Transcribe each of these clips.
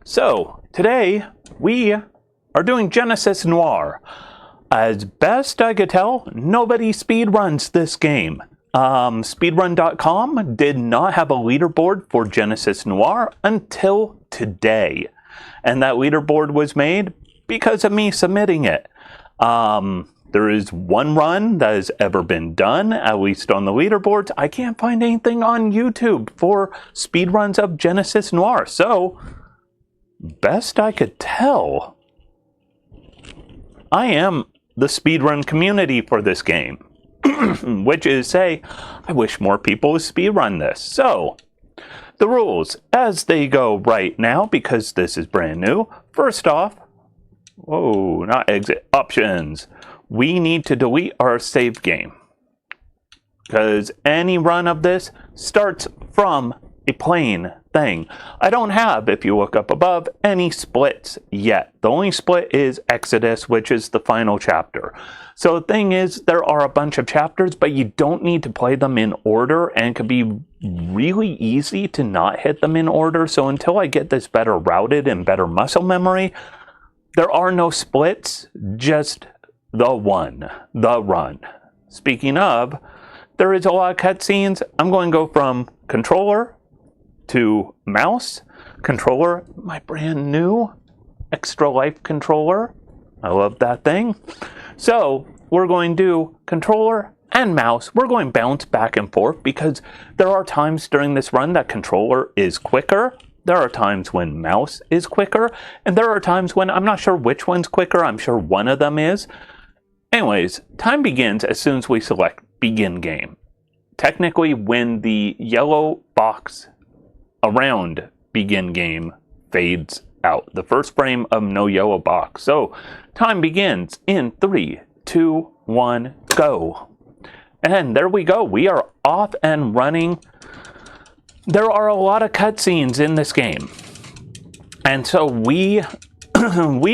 So, today we are doing Genesis Noir. As best I could tell, nobody speedruns this game. Speedrun.com did not have a leaderboard for Genesis Noir until today. And that leaderboard was made because of me submitting it. There is one run that has ever been done, at least on the leaderboards. I can't find anything on YouTube for speedruns of Genesis Noir. So, best I could tell, I am the speedrun community for this game. Which is, say, I wish more people would speedrun this. So, the rules, as they go right now, because this is brand new. First off, not exit, options. We need to delete our save game. Because any run of this starts from a plain thing. I don't have, if you look up above, any splits yet. The only split is Exodus, which is the final chapter. So the thing is, there are a bunch of chapters, but you don't need to play them in order, and it can be really easy to not hit them in order. So until I get this better routed and better muscle memory, there are no splits, just the run. Speaking of, there is a lot of cutscenes. I'm going to go from controller to mouse. Controller, my brand new extra life controller. I love that thing. So we're going to do controller and mouse. We're going to bounce back and forth because there are times during this run that controller is quicker. There are times when mouse is quicker. And there are times when I'm not sure which one's quicker. I'm sure one of them is. Anyways, time begins as soon as we select begin game. Technically, when the yellow box around begin game fades out. The first frame of no yellow box. So, time begins in 3, 2, 1, go. And there we go. We are off and running. There are a lot of cutscenes in this game. And so we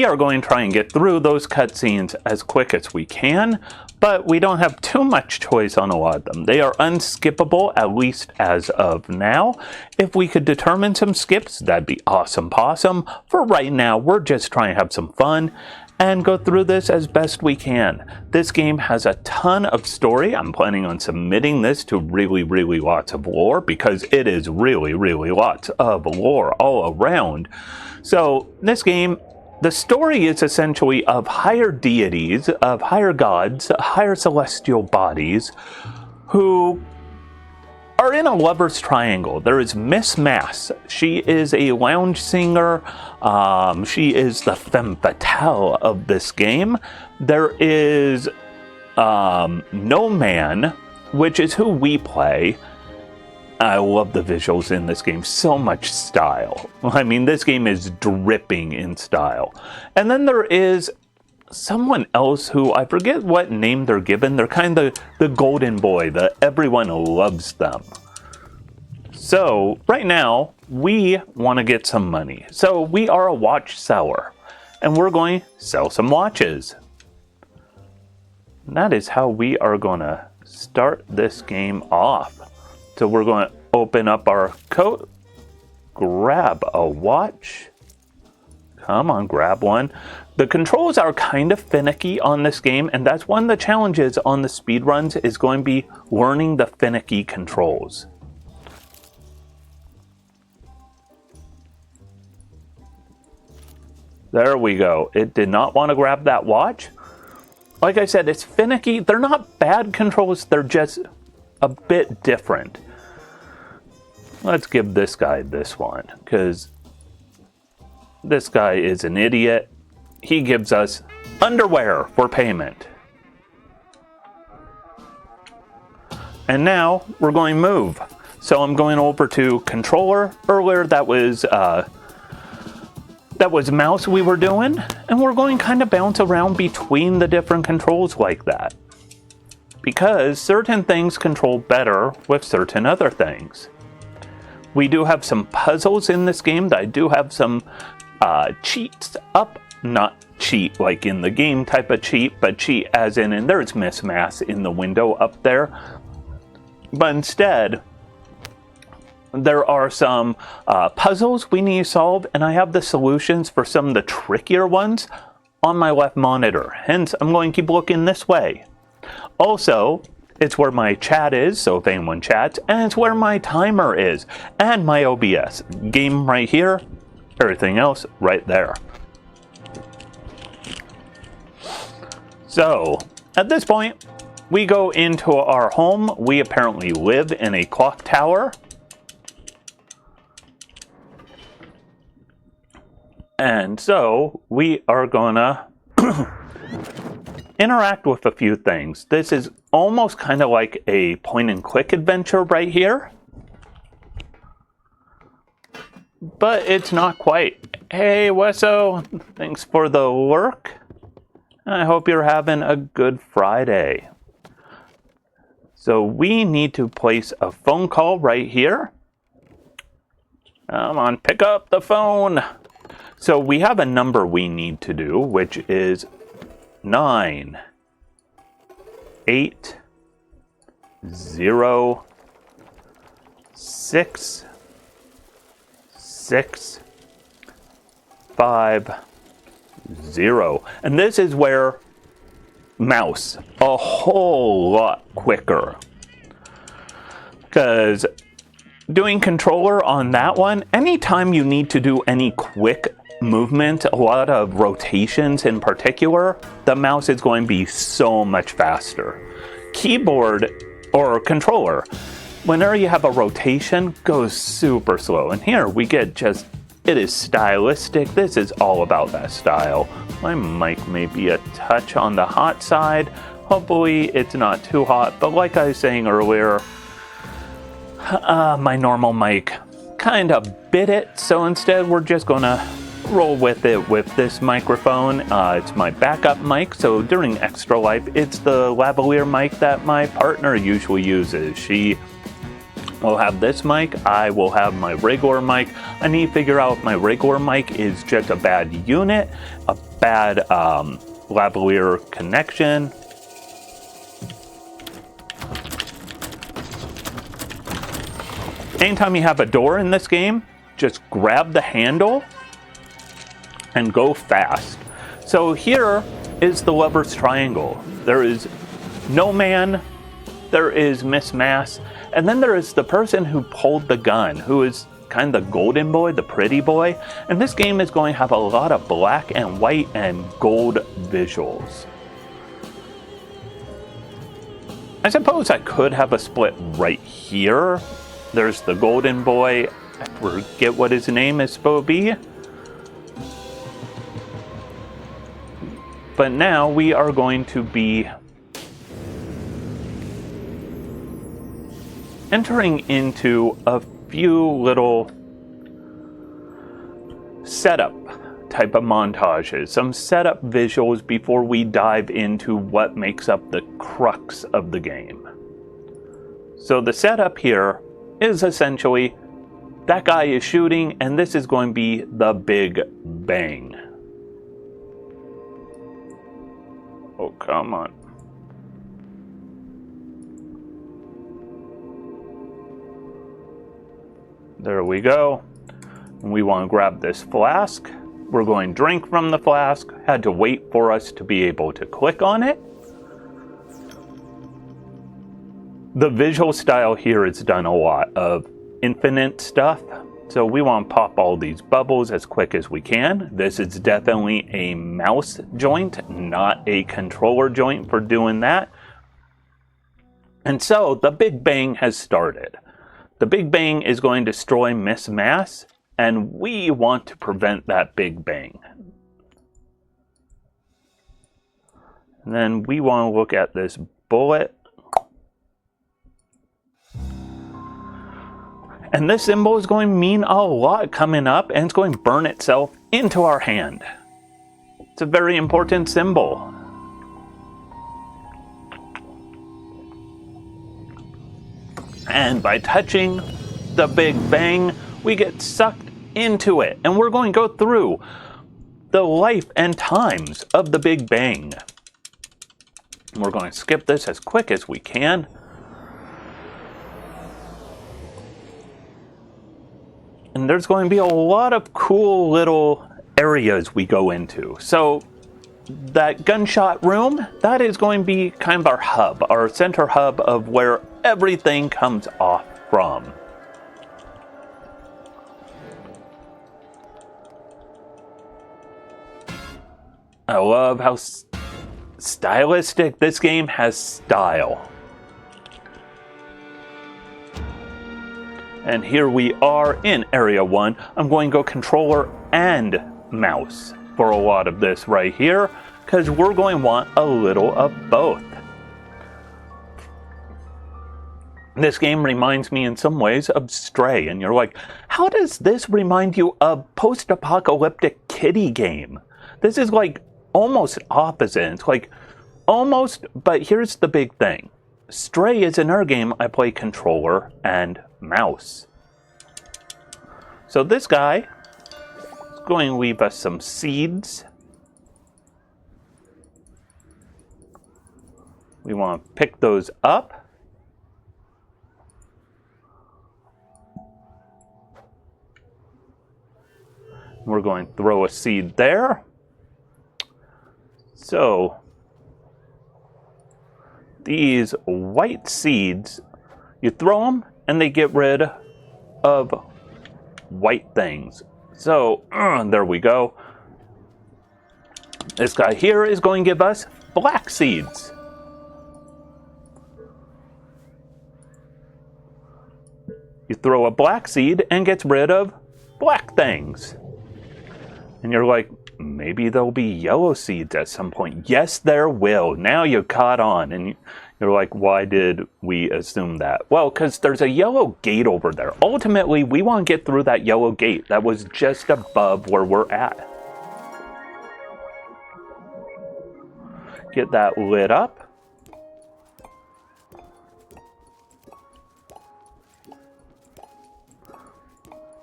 are going to try and get through those cutscenes as quick as we can, but we don't have too much choice on a lot of them. They are unskippable, at least as of now. If we could determine some skips, that'd be awesome possum. For right now, we're just trying to have some fun and go through this as best we can. This game has a ton of story. I'm planning on submitting this to really lots of lore because it is really lots of lore all around. So this game, the story is essentially of higher deities, of higher gods, higher celestial bodies who are in a lover's triangle. There is Miss Mass. She is a lounge singer. She is the femme fatale of this game. There is No Man, which is who we play. I love the visuals in this game. So much style. I mean, this game is dripping in style. And then there is someone else who, I forget what name they're given. They're kind of the golden boy. Everyone loves them. So, right now, we want to get some money. So, we are a watch seller. And we're going to sell some watches. And that is how we are going to start this game off. So we're going to open up our coat, grab a watch. Come on, grab one. The controls are kind of finicky on this game, and that's one of the challenges on the speedruns is going to be learning the finicky controls. There we go. It did not want to grab that watch. Like I said, it's finicky. They're not bad controls, they're just a bit different. Let's give this guy this one, because this guy is an idiot. He gives us underwear for payment. And now we're going to move. So I'm going over to controller. Earlier that was mouse we were doing, and we're going to kind of bounce around between the different controls like that. Because certain things control better with certain other things. We do have some puzzles in this game that I do have some cheats up. Not cheat like in the game type of cheat, but cheat as in there's Miss Mass in the window up there. But instead, there are some puzzles we need to solve, and I have the solutions for some of the trickier ones on my left monitor. Hence, I'm going to keep looking this way. Also, it's where my chat is, so if anyone chats, and it's where my timer is, and my OBS. Game right here, everything else right there. So, at this point, we go into our home. We apparently live in a clock tower. And so, we are gonna interact with a few things. This is almost kind of like a point-and-click adventure right here. But it's not quite. Hey, Wesso, thanks for the work. I hope you're having a good Friday. So we need to place a phone call right here. Come on, pick up the phone. So we have a number we need to do, which is 9 8 0 6 6 5 0. And this is where mouse a whole lot quicker. Because doing controller on that one, anytime you need to do any quick movement, a lot of rotations in particular, the mouse is going to be so much faster. Keyboard or controller, whenever you have a rotation, goes super slow. And here we get just, it is stylistic. This is all about that style. My mic may be a touch on the hot side. Hopefully it's not too hot, but like I was saying earlier, my normal mic kind of bit it, so instead we're just gonna roll with it with this microphone. It's my backup mic, so during Extra Life, it's the lavalier mic that my partner usually uses. She will have this mic, I will have my regular mic. I need to figure out if my regular mic is just a bad unit, a bad lavalier connection. Anytime you have a door in this game, just grab the handle and go fast. So here is the lover's triangle. There is no man, there is Miss Mass, and then there is the person who pulled the gun, who is kind of the golden boy, the pretty boy. And this game is going to have a lot of black and white and gold visuals. I suppose I could have a split right here. There's the golden boy. I forget what his name is supposed to be. But now we are going to be entering into a few little setup type of montages, some setup visuals before we dive into what makes up the crux of the game. So the setup here is essentially that guy is shooting, and this is going to be the big bang. Oh, come on. There we go. We want to grab this flask. We're going to drink from the flask. Had to wait for us to be able to click on it. The visual style here is done a lot of infinite stuff. So we want to pop all these bubbles as quick as we can. This is definitely a mouse joint, not a controller joint for doing that. And so the Big Bang has started. The Big Bang is going to destroy Miss Mass, and we want to prevent that Big Bang. And then we want to look at this bullet. And this symbol is going to mean a lot coming up, and it's going to burn itself into our hand. It's a very important symbol. And by touching the Big Bang, we get sucked into it. And we're going to go through the life and times of the Big Bang. We're going to skip this as quick as we can. And there's going to be a lot of cool little areas we go into. So that gunshot room, that is going to be kind of our hub, our center hub of where everything comes off from. I love how stylistic this game has style. And here we are in Area 1. I'm going to go controller and mouse for a lot of this right here, because we're going to want a little of both. This game reminds me in some ways of Stray, and you're like, how does this remind you of post-apocalyptic kiddie game? This is like almost opposite. It's like almost, but here's the big thing. Stray is another game I play controller and mouse. So this guy is going to leave us some seeds. We want to pick those up. We're going to throw a seed there. So these white seeds, you throw them and they get rid of white things. So there we go. This guy here is going to give us black seeds. You throw a black seed and gets rid of black things. And you're like, maybe there'll be yellow seeds at some point. Yes, there will. Now you caught on. And you're like, why did we assume that? Well, because there's a yellow gate over there. Ultimately, we want to get through that yellow gate that was just above where we're at. Get that lit up.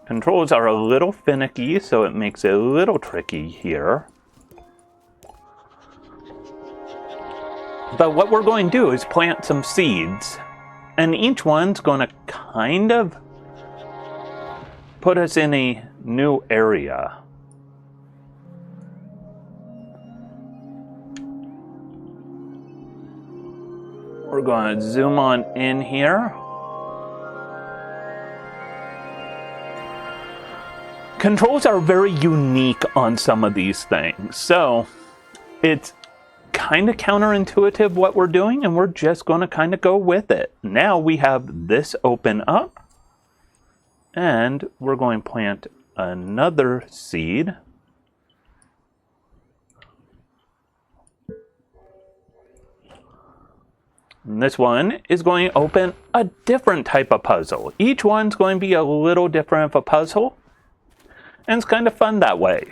Controls are a little finicky, so it makes it a little tricky here. But what we're going to do is plant some seeds, and each one's going to kind of put us in a new area. We're going to zoom on in here. Controls are very unique on some of these things, so it's kind of counterintuitive what we're doing, and we're just going to kind of go with it. Now we have this open up, and we're going to plant another seed. And this one is going to open a different type of puzzle. Each one's going to be a little different of a puzzle. And it's kind of fun that way.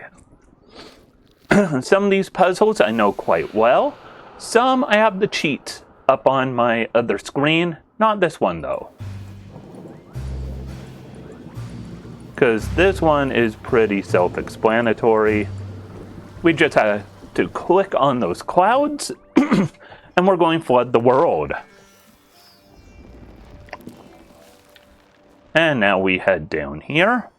Some of these puzzles I know quite well. Some I have the cheats up on my other screen. Not this one though. Because this one is pretty self-explanatory. We just have to click on those clouds and we're going to flood the world. And now we head down here.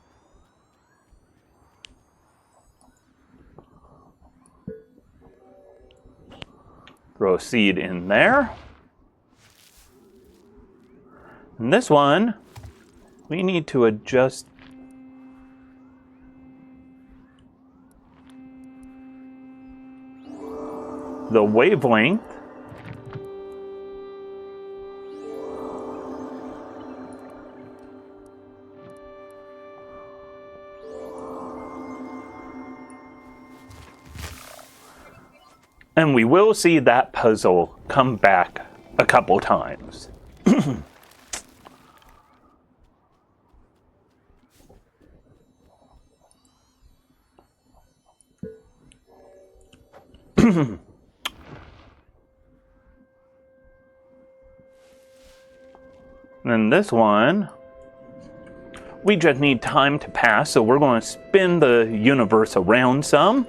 Throw a seed in there. And this one, we need to adjust the wavelength. And we will see that puzzle come back a couple times. And this one, we just need time to pass, so we're going to spin the universe around some.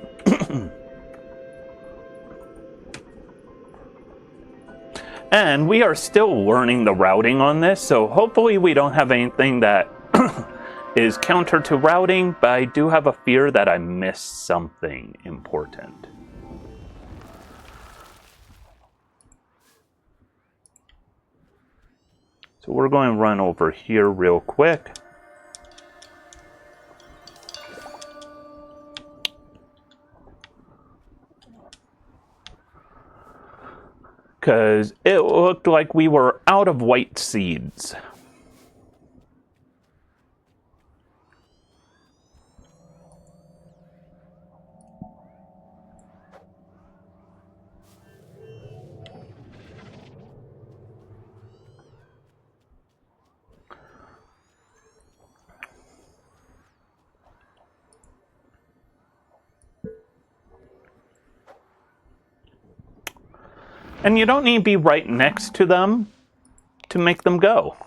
And we are still learning the routing on this, so hopefully we don't have anything that is counter to routing, but I do have a fear that I missed something important. So we're going to run over here real quick. Because it looked like we were out of white seeds. And you don't need to be right next to them to make them go.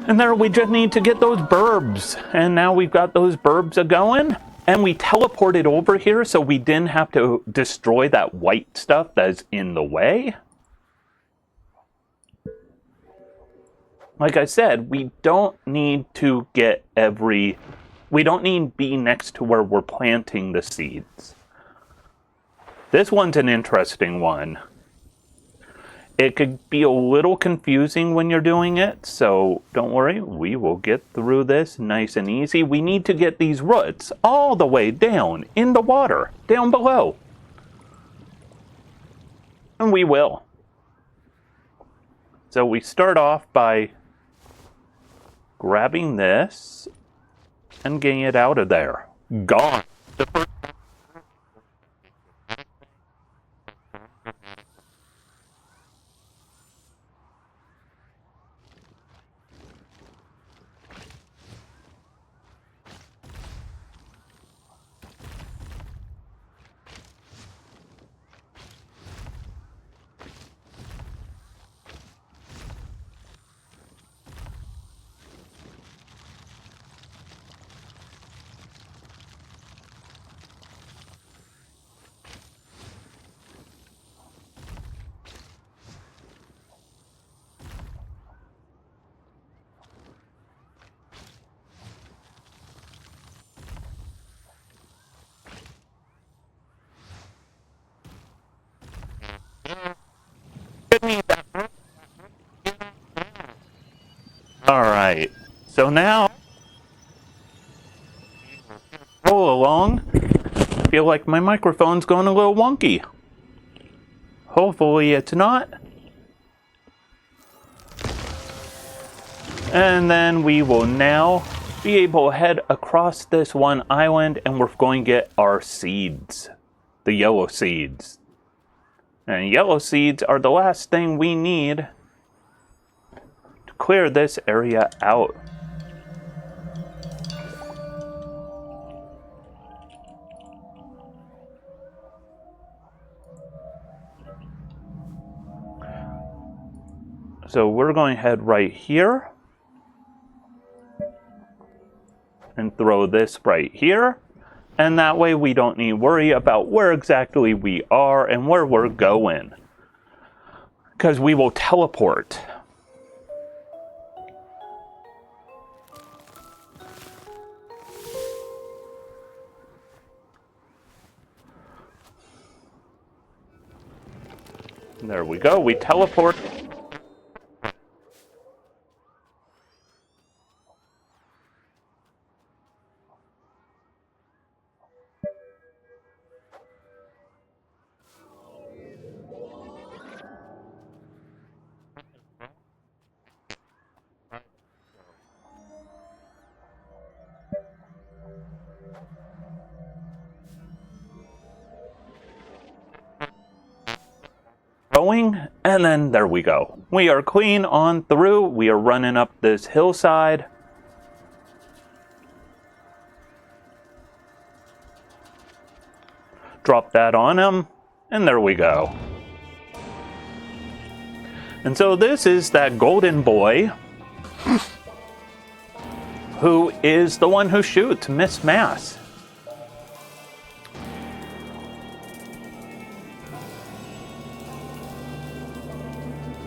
And there we just need to get those burbs. And now we've got those burbs a-going. And we teleported over here so we didn't have to destroy that white stuff that's in the way. Like I said, we don't need to get we don't need to be next to where we're planting the seeds. This one's an interesting one. It could be a little confusing when you're doing it, so don't worry, we will get through this nice and easy. We need to get these roots all the way down in the water, down below. And we will. So we start off by grabbing this and getting it out of there. Gone. Alright, so now, roll along. I feel like my microphone's going a little wonky. Hopefully it's not. And then we will now be able to head across this one island and we're going to get our seeds. The yellow seeds. And yellow seeds are the last thing we need to clear this area out. So we're going to head right here and throw this right here. And that way we don't need to worry about where exactly we are and where we're going. Because we will teleport. There we go, we teleport. And then there we go. We are clean on through. We are running up this hillside. Drop that on him. And there we go. And so this is that golden boy who is the one who shoots Miss Mass.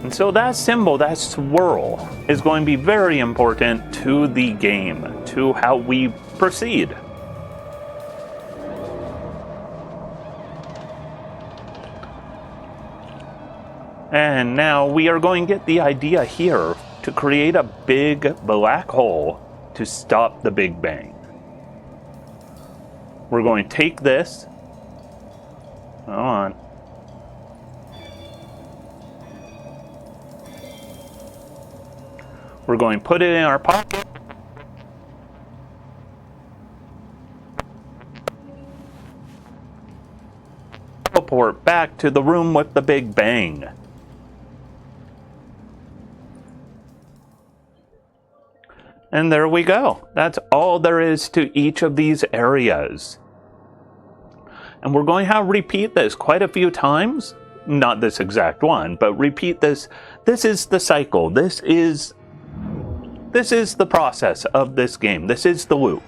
And so that symbol, that swirl, is going to be very important to the game, to how we proceed. And now we are going to get the idea here to create a big black hole to stop the Big Bang. We're going to take this. Hold on. We're going to put it in our pocket. Teleport back to the room with the Big Bang. And there we go. That's all there is to each of these areas. And we're going to have repeat this quite a few times. Not this exact one, but repeat this. This is the cycle. This is the process of this game. This is the loop.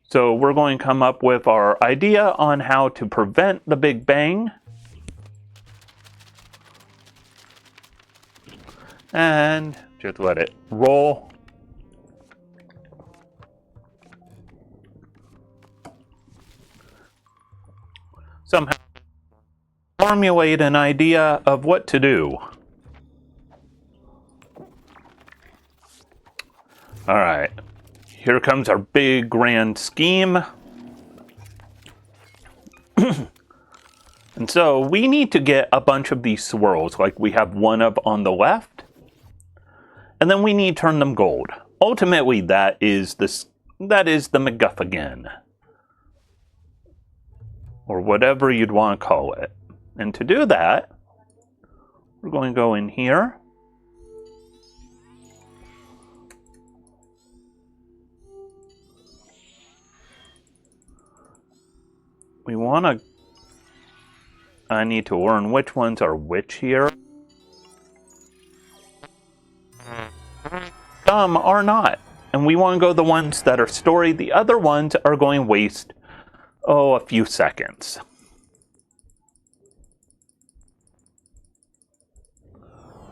So we're going to come up with our idea on how to prevent the Big Bang. And just let it roll. Somehow formulate an idea of what to do. All right, here comes our big grand scheme. And so we need to get a bunch of these swirls, like we have one up on the left. And then we need to turn them gold. Ultimately, that is the MacGuffin, or whatever you'd want to call it. And to do that, we're going to go in here. We want to... I need to learn which ones are which here. Some are not. And we want to go the ones that are story. The other ones are going to waste, a few seconds.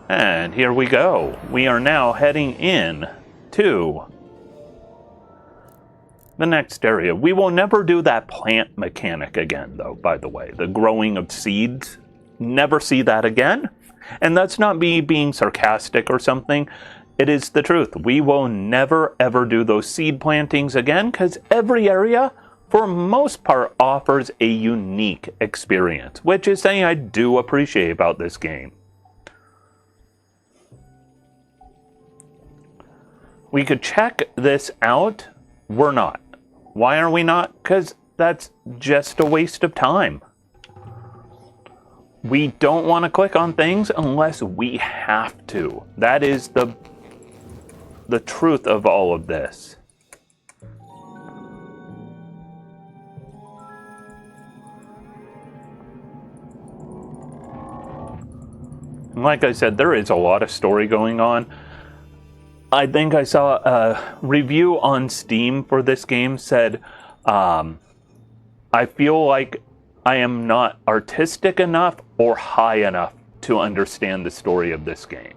And here we go. We are now heading in to the next area. We will never do that plant mechanic again, though, by the way. The growing of seeds. Never see that again. And that's not me being sarcastic or something. It is the truth. We will never, ever do those seed plantings again, because every area, for most part, offers a unique experience, which is something I do appreciate about this game. We could check this out. We're not. Why are we not? Because that's just a waste of time. We don't want to click on things unless we have to. That is the truth of all of this. And like I said, there is a lot of story going on. I think I saw a review on Steam for this game said, I feel like I am not artistic enough or high enough to understand the story of this game.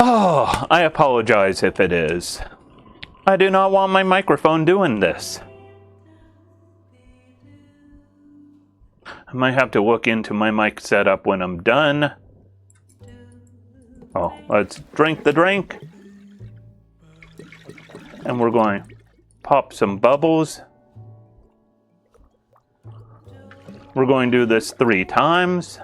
Oh, I apologize if it is. I do not want my microphone doing this. I might have to look into my mic setup when I'm done. Oh, let's drink the drink. And we're going to pop some bubbles. We're going to do this 3 times.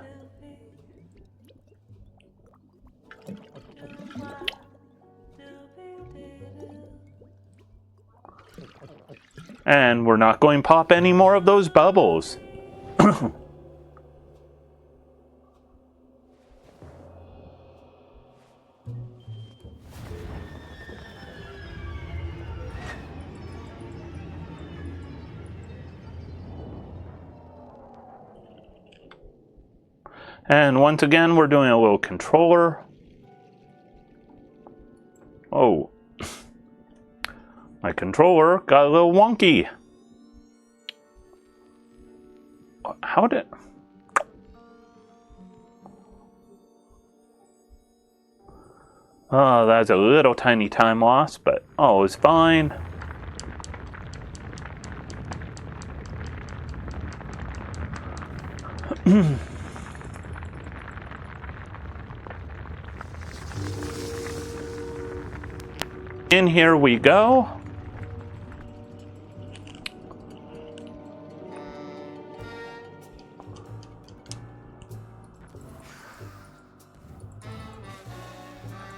And we're not going to pop any more of those bubbles. And once again, we're doing a little controller. Oh. My controller got a little wonky. How did... Oh, that's a little tiny time loss, but all is fine. In here we go.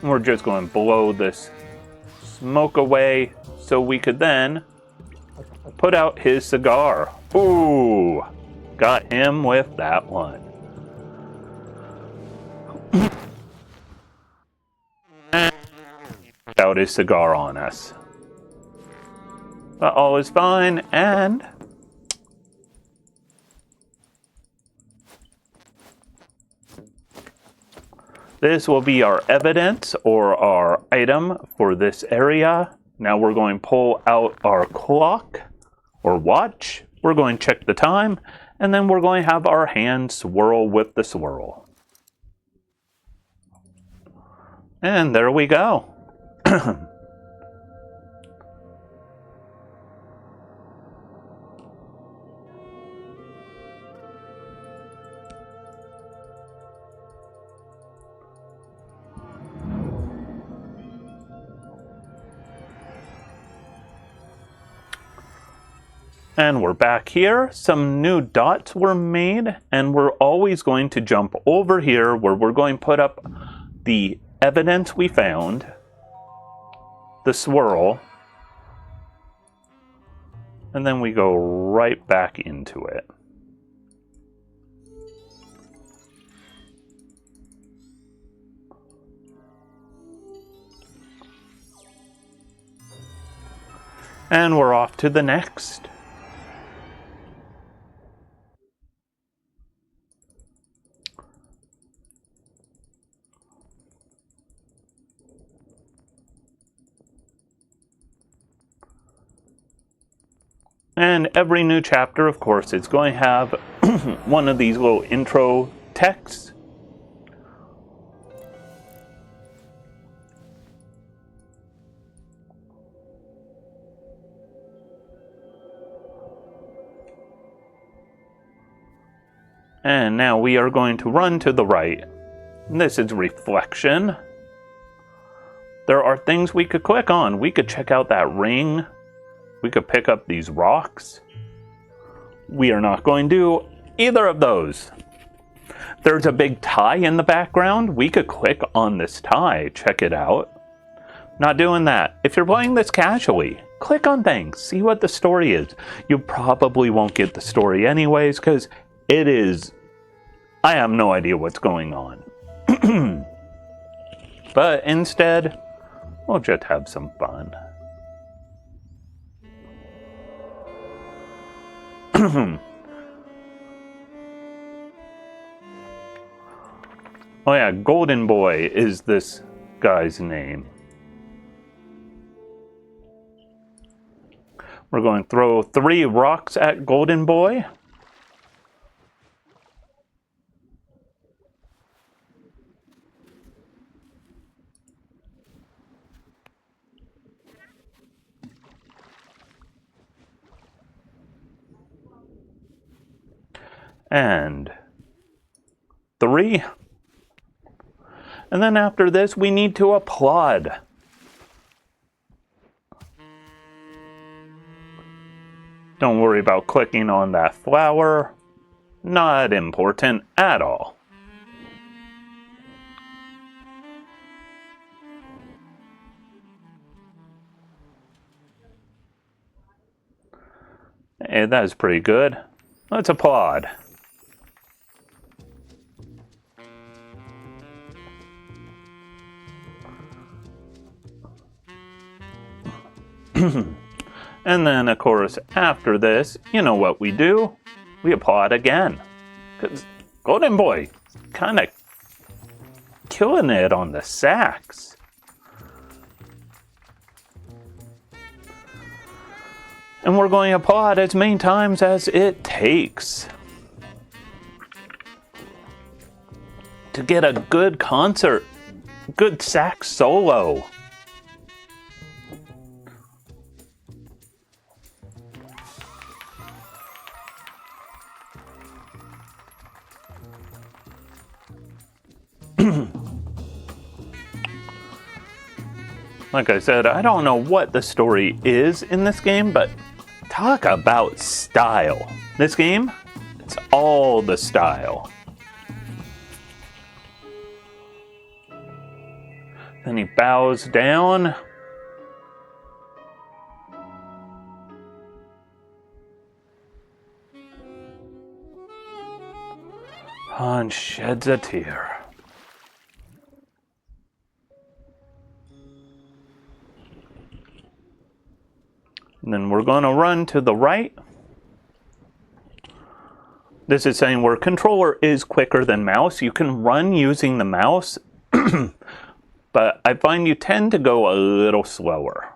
We're just going to blow this smoke away so we could then put out his cigar. Ooh, got him with that one. Out his cigar on us. But all is fine, and this will be our evidence or our item for this area. Now we're going to pull out our clock or watch. We're going to check the time, and then we're going to have our hand swirl with the swirl. And there we go. And we're back here. Some new dots were made, and we're always going to jump over here where we're going to put up the evidence we found, the swirl, and then we go right back into it. And we're off to the next. And every new chapter, of course, is going to have one of these little intro texts. And now we are going to run to the right. This is reflection. There are things we could click on. We could check out that ring. We could pick up these rocks. We are not going to do either of those. There's a big tie in the background. We could click on this tie. Check it out. Not doing that. If you're playing this casually, click on things. See what the story is. You probably won't get the story anyways because it is... I have no idea what's going on. But instead, we'll just have some fun. Oh yeah, Golden Boy is this guy's name. We're going to throw 3 rocks at Golden Boy. And 3. And then after this, we need to applaud. Don't worry about clicking on that flower. Not important at all. Hey, that is pretty good. Let's applaud. And then, of course, after this, you know what we do? We applaud again. Because Golden Boy kind of killing it on the sax. And we're going to applaud as many times as it takes to get a good concert, good sax solo. Like I said, I don't know what the story is in this game, but talk about style. This game, it's all the style. Then he bows down. And sheds a tear. And then we're going to run to the right. This is saying where controller is quicker than mouse. You can run using the mouse, but I find you tend to go a little slower.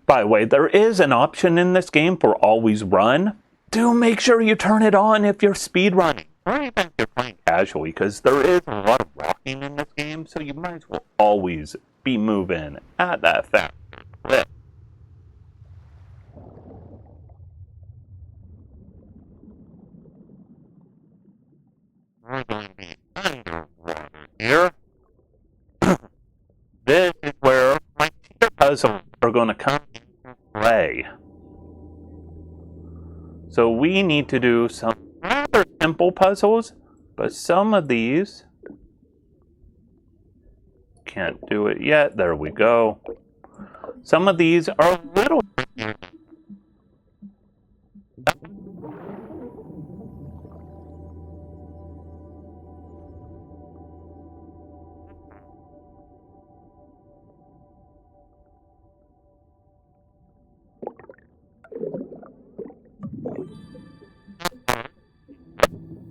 By the way, there is an option in this game for always run. Do make sure you turn it on if you're speedrunning. Or even if you're playing casually, because there is a lot of walking in this game, so you might as well always be moving at that fast clip. We're going to be underwater here. This is where my teeter puzzles are going to come into play. So we need to do some rather simple puzzles, but some of these can't do it yet. There we go. Some of these are a little trickier.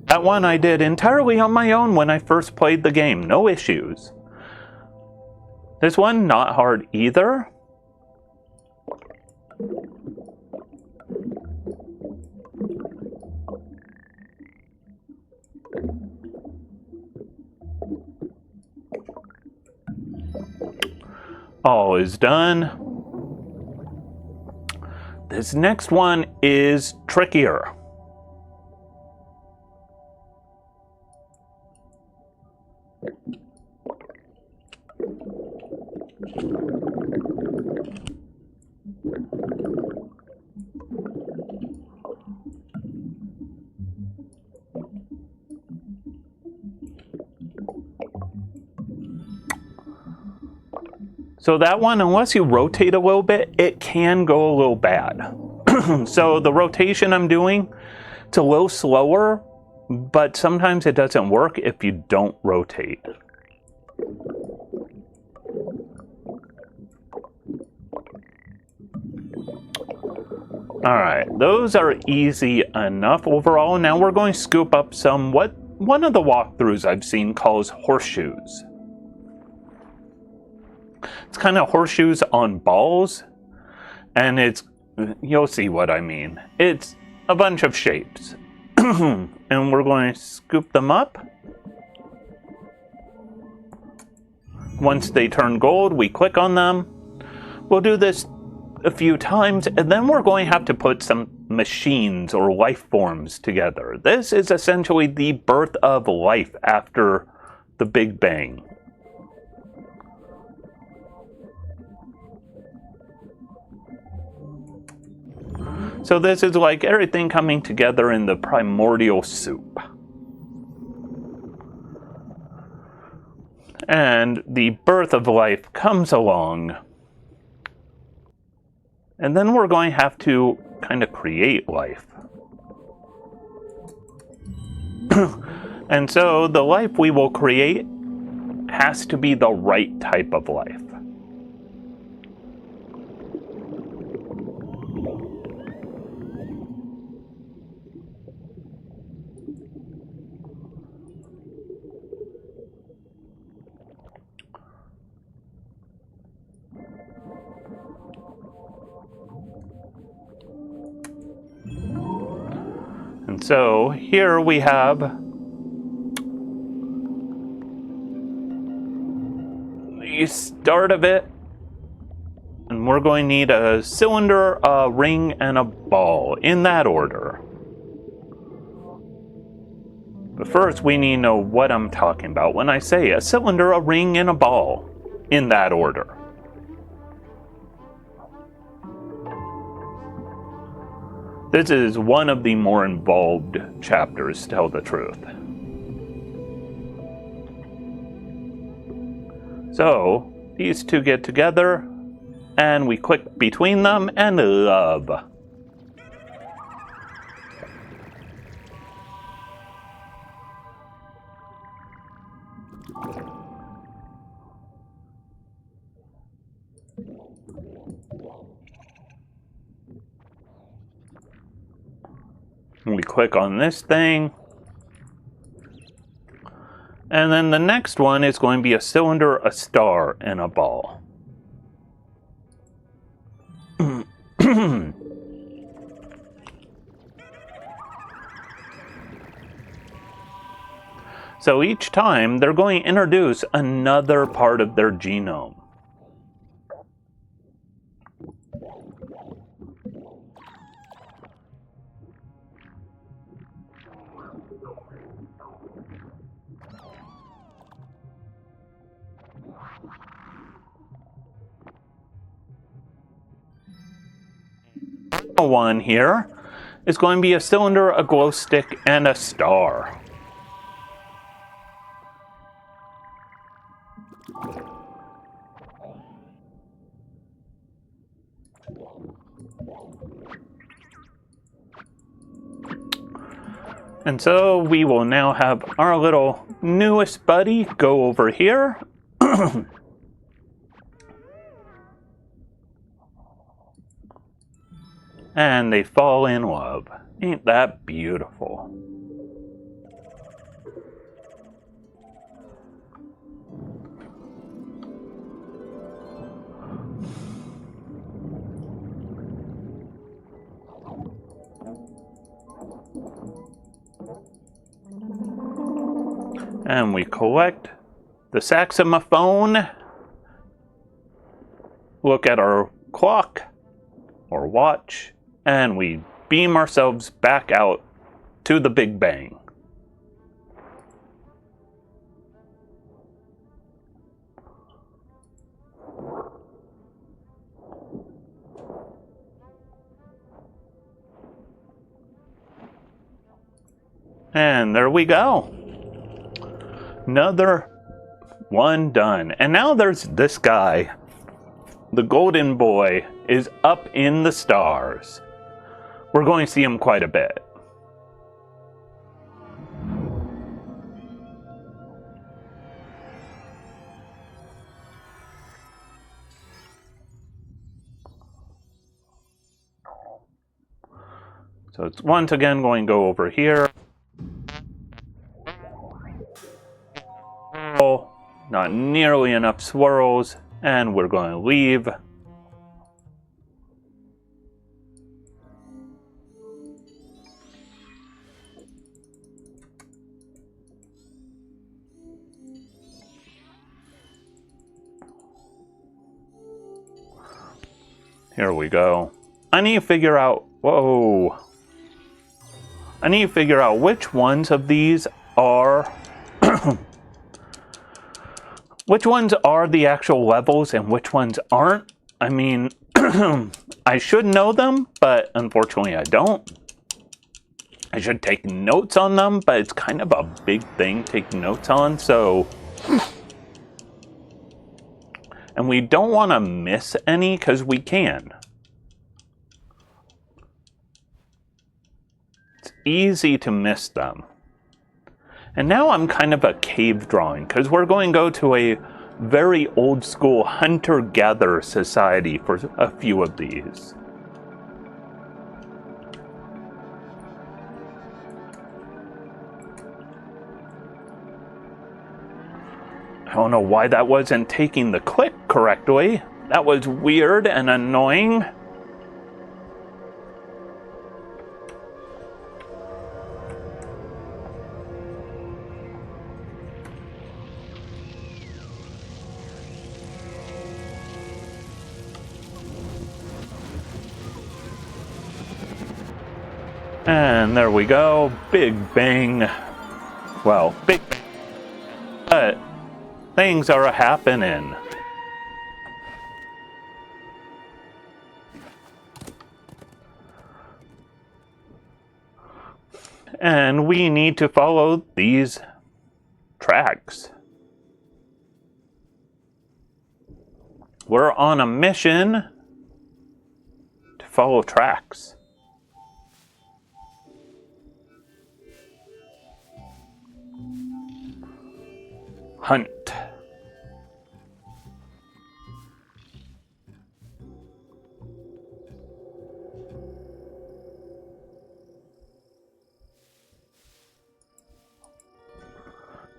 That one I did entirely on my own when I first played the game. No issues. This one, not hard either. All is done. This next one is trickier. So that one, unless you rotate a little bit, it can go a little bad. So the rotation I'm doing, it's a little slower, but sometimes it doesn't work if you don't rotate. Alright, those are easy enough overall. Now we're going to scoop up some what one of the walkthroughs I've seen calls horseshoes. It's kind of horseshoes on balls, and you'll see what I mean. It's a bunch of shapes. And we're going to scoop them up. Once they turn gold, we click on them. We'll do this a few times, and then we're going to have to put some machines or life forms together. This is essentially the birth of life after the Big Bang. So this is like everything coming together in the primordial soup. And the birth of life comes along. And then we're going to have to kind of create life. And so the life we will create has to be the right type of life. And so here we have the start of it. And we're going to need a cylinder, a ring, and a ball in that order. But first we need to know what I'm talking about when I say a cylinder, a ring, and a ball in that order. This is one of the more involved chapters, to tell the truth. So, these two get together, and we click between them, and love. We click on this thing. And then the next one is going to be a cylinder, a star, and a ball. So each time they're going to introduce another part of their genome. One here is going to be a cylinder, a glow stick, and a star. And so we will now have our little newest buddy go over here. And they fall in love. Ain't that beautiful? And we collect the saxophone. Look at our clock or watch. And we beam ourselves back out to the Big Bang. And there we go. Another one done. And now there's this guy. The golden boy is up in the stars. We're going to see him quite a bit. So it's once again going to go over here. Not nearly enough swirls, and we're going to leave. Here we go. I need to figure out, whoa. I need to figure out which ones of these are, which ones are the actual levels and which ones aren't. I mean, I should know them, but unfortunately I don't. I should take notes on them, but it's kind of a big thing taking notes on, so. And we don't want to miss any, because we can. easy to miss them. And now I'm kind of a cave drawing, because we're going to go to a very old school hunter-gatherer society for a few of these. I don't know why that wasn't taking the click correctly. That was weird and annoying. And there we go. Big bang. Well, big bang. But things are happening. And we need to follow these tracks. We're on a mission to follow tracks. Hunt.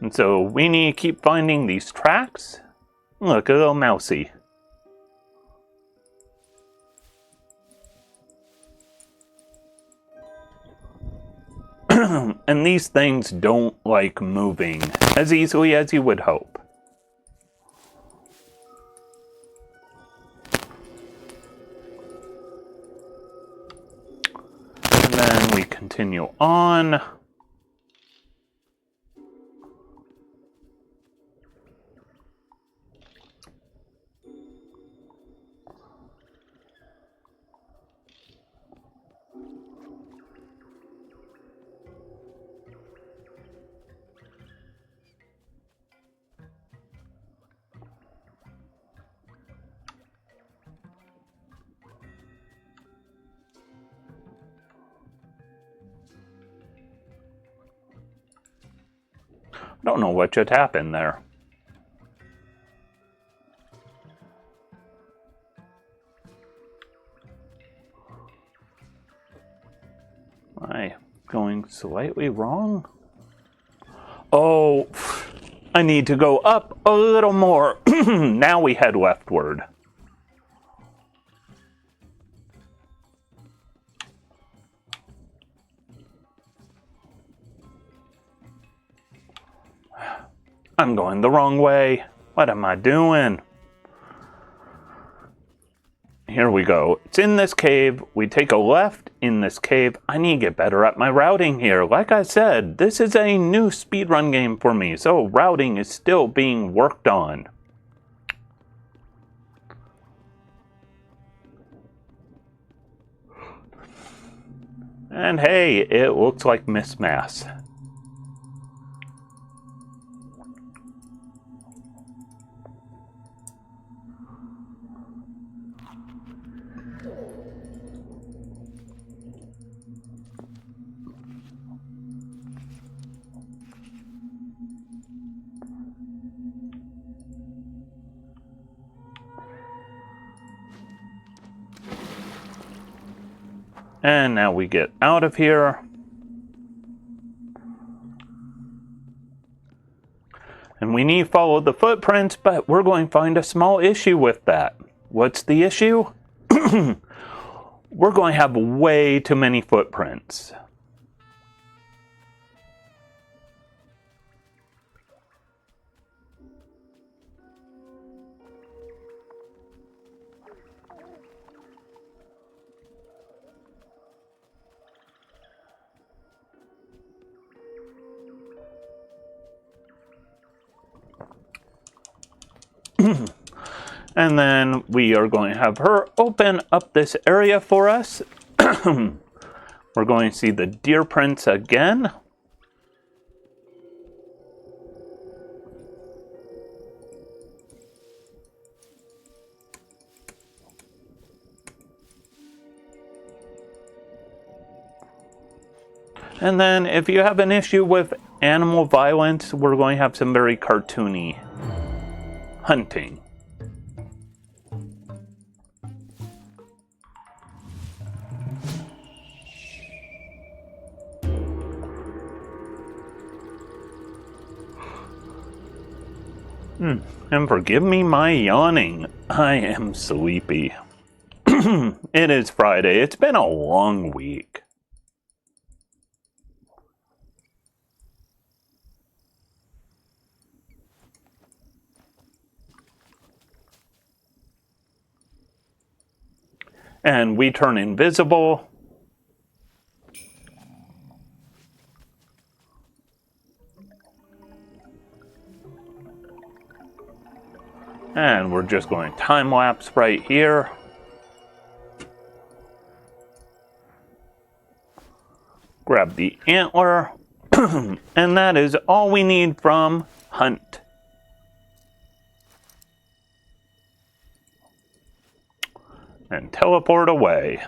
And so we need to keep finding these tracks. Look, a little mousy. And these things don't like moving as easily as you would hope. And then we continue on. Don't know what just happened there. Am I going slightly wrong? Oh, I need to go up a little more. Now we head leftward. I'm going the wrong way. What am I doing? Here we go. It's in this cave. We take a left in this cave. I need to get better at my routing here. Like I said, this is a new speedrun game for me, so routing is still being worked on. And hey, it looks like Miss Mass. And now we get out of here. And we need to follow the footprints, but we're going to find a small issue with that. What's the issue? We're going to have way too many footprints. And then we are going to have her open up this area for us. We're going to see the deer prints again. And then if you have an issue with animal violence, we're going to have some very cartoony hunting. And forgive me my yawning. I am sleepy. It is Friday. It's been a long week. And we turn invisible. And we're just going time lapse right here. Grab the antler. And that is all we need from hunt. And teleport away.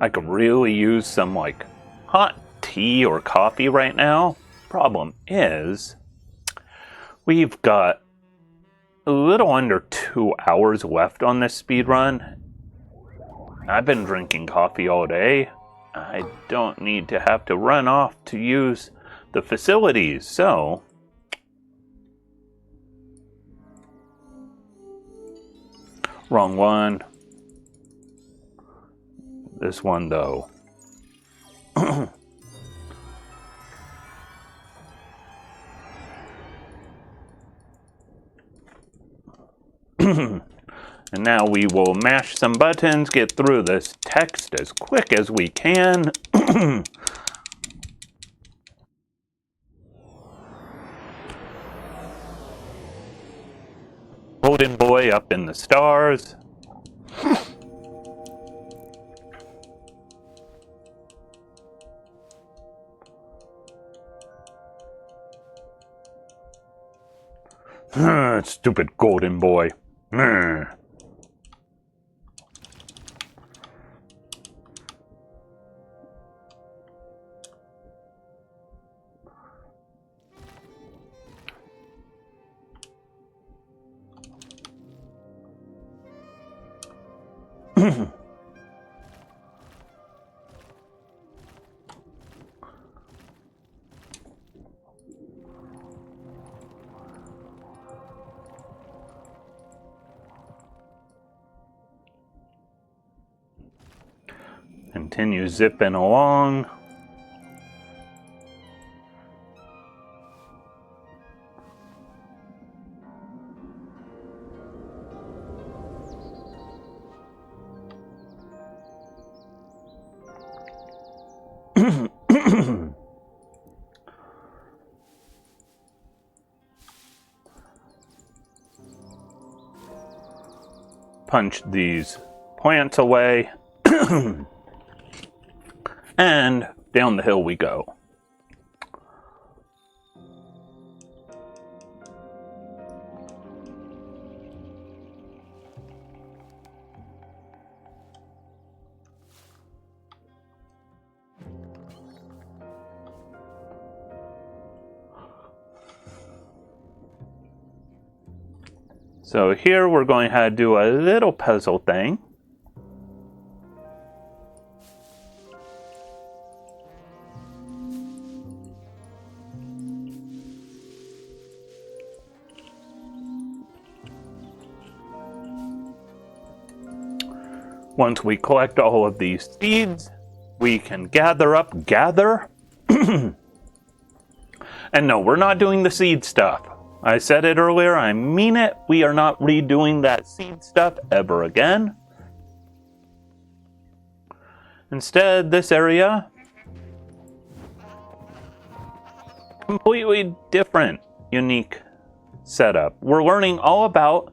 I could really use some like hot tea or coffee right now. Problem is, we've got a little under 2 hours left on this speed run. I've been drinking coffee all day. I don't need to have to run off to use the facilities, so wrong one. This one, though. And now we will mash some buttons, get through this text as quick as we can. Golden boy up in the stars. Stupid golden boy. Continue zipping along. Punch these plants away. And down the hill we go. So here we're going to do a little puzzle thing. Once we collect all of these seeds, we can gather. And no, we're not doing the seed stuff. I said it earlier, I mean it. We are not redoing that seed stuff ever again. Instead, this area, completely different, unique setup. We're learning all about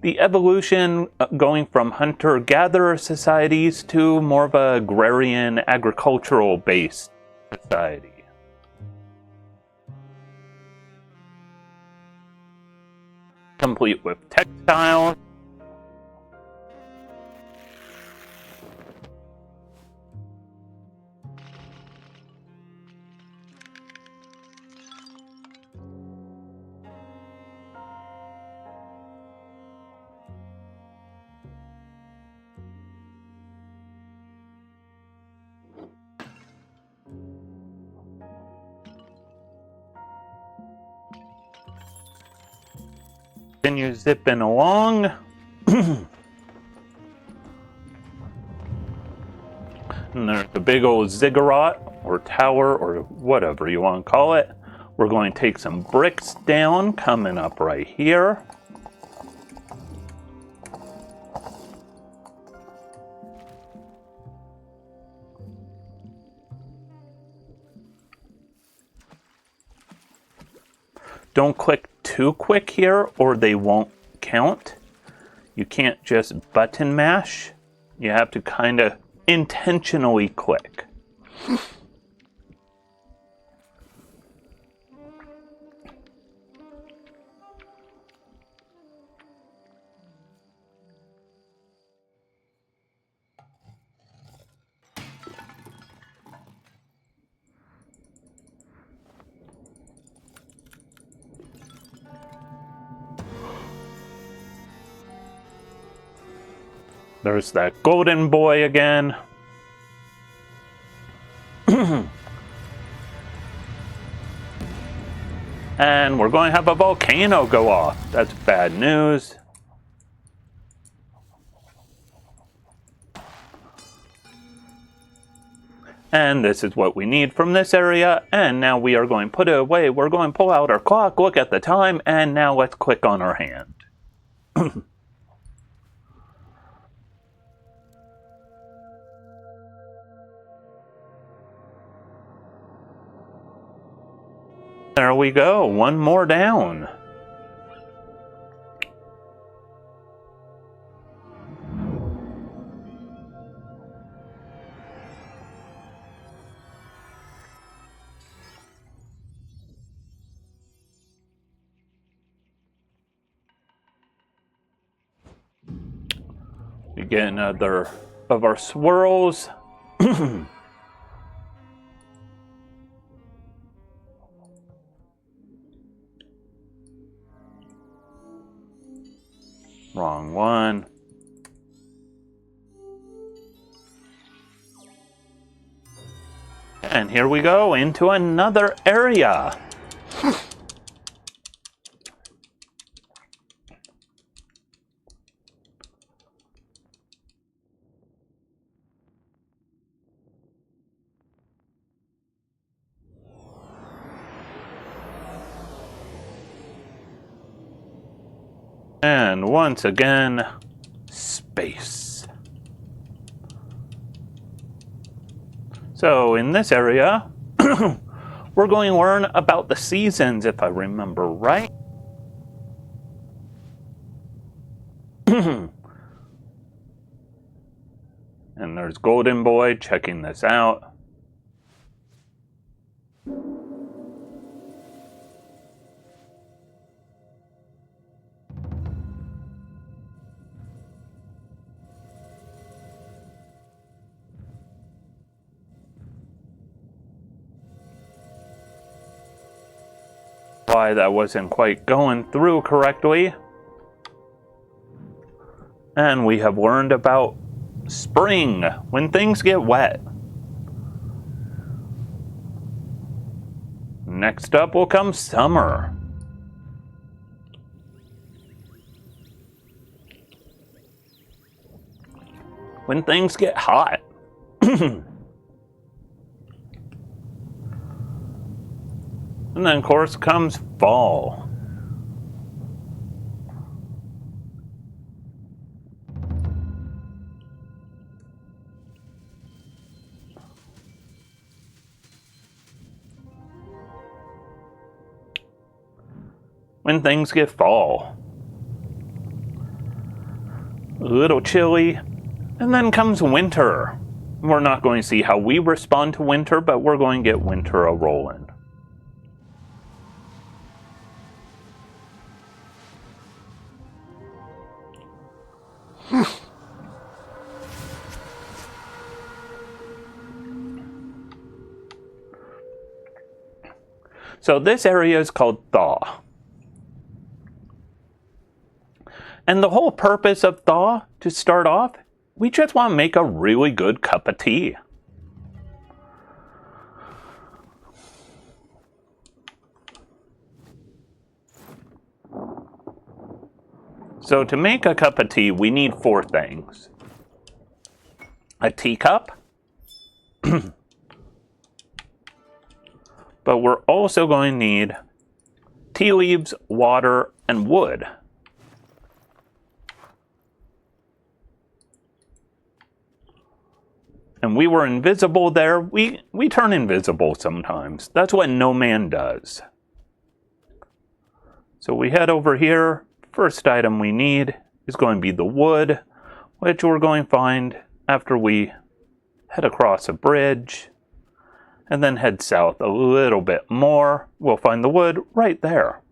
the evolution going from hunter-gatherer societies to more of a agrarian, agricultural-based society. complete with textiles. Continue zipping along. And there's the big old ziggurat or tower or whatever you want to call it. We're going to take some bricks down coming up right here. Don't click too quick here or they won't count. You can't just button mash. You have to kind of intentionally click. There's that golden boy again. And we're going to have a volcano go off. That's bad news. And this is what we need from this area. And now we are going to put it away. We're going to pull out our clock, look at the time, and now let's click on our hand. There we go, one more down. We get another of our swirls. Wrong one. And here we go into another area. And once again, space. So in this area, we're going to learn about the seasons, if I remember right. And there's Golden Boy checking this out. Why that wasn't quite going through correctly. And we have learned about spring, when things get wet. Next up will come summer. When things get hot. And then, of course, comes fall. When things get fall. A little chilly. And then comes winter. We're not going to see how we respond to winter, but we're going to get winter a-rolling. So this area is called Thaw. And the whole purpose of Thaw, to start off, we just want to make a really good cup of tea. So to make a cup of tea, we need 4 things. A teacup. But we're also going to need tea leaves, water, and wood. And we were invisible there. We turn invisible sometimes. That's what No Man does. So we head over here. First item we need is going to be the wood, which we're going to find after we head across a bridge. And then head south a little bit more. We'll find the wood right there.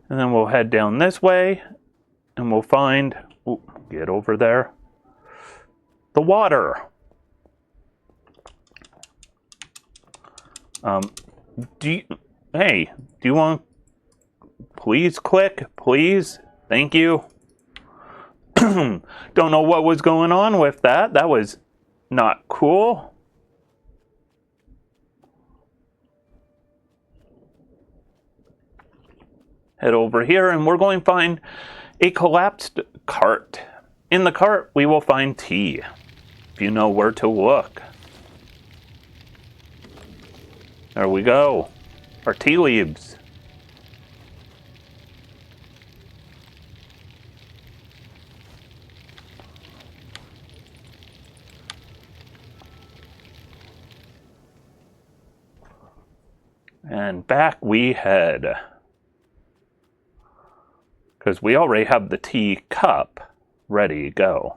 And then we'll head down this way and we'll find, get over there, the water. Hey, do you want, please click, please? Thank you. Don't know what was going on with that. That was not cool. Head over here and we're going to find a collapsed cart. In the cart, we will find tea, if you know where to look. There we go. Our tea leaves. And back we head. Because we already have the tea cup ready to go.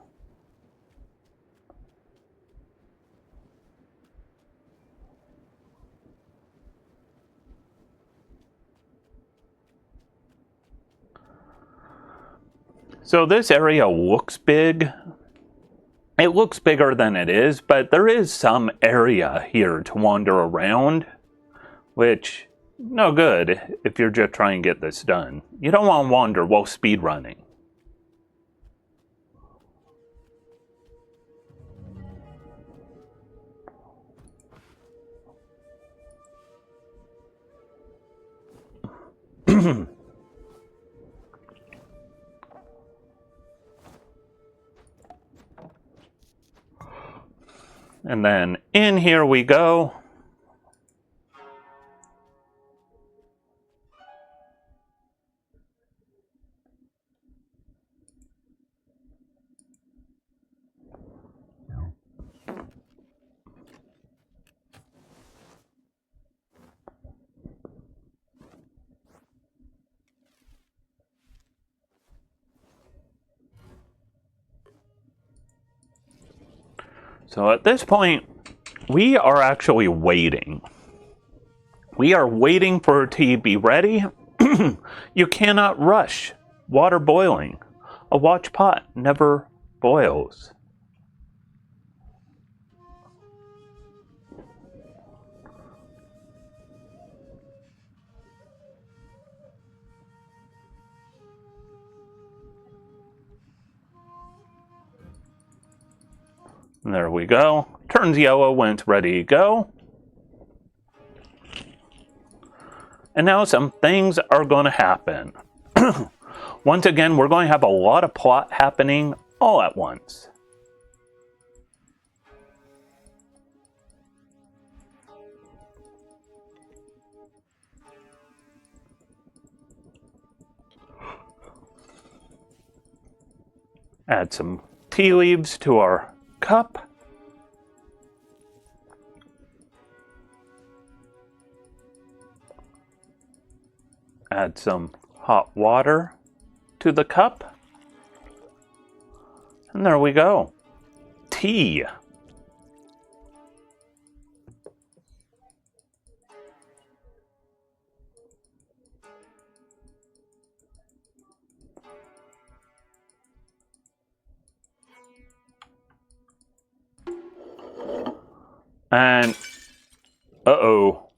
So this area looks big. It looks bigger than it is, but there is some area here to wander around, which no good if you're just trying to get this done. You don't want to wander while speedrunning. And then in here we go. So at this point, we are actually waiting. We are waiting for tea to be ready. You cannot rush water boiling. A watch pot never boils. And there we go. Turns yellow when it's ready to go. And now some things are going to happen. Once again, we're going to have a lot of plot happening all at once. Add some tea leaves to our cup. Add some hot water to the cup. And there we go. Tea. And, uh-oh.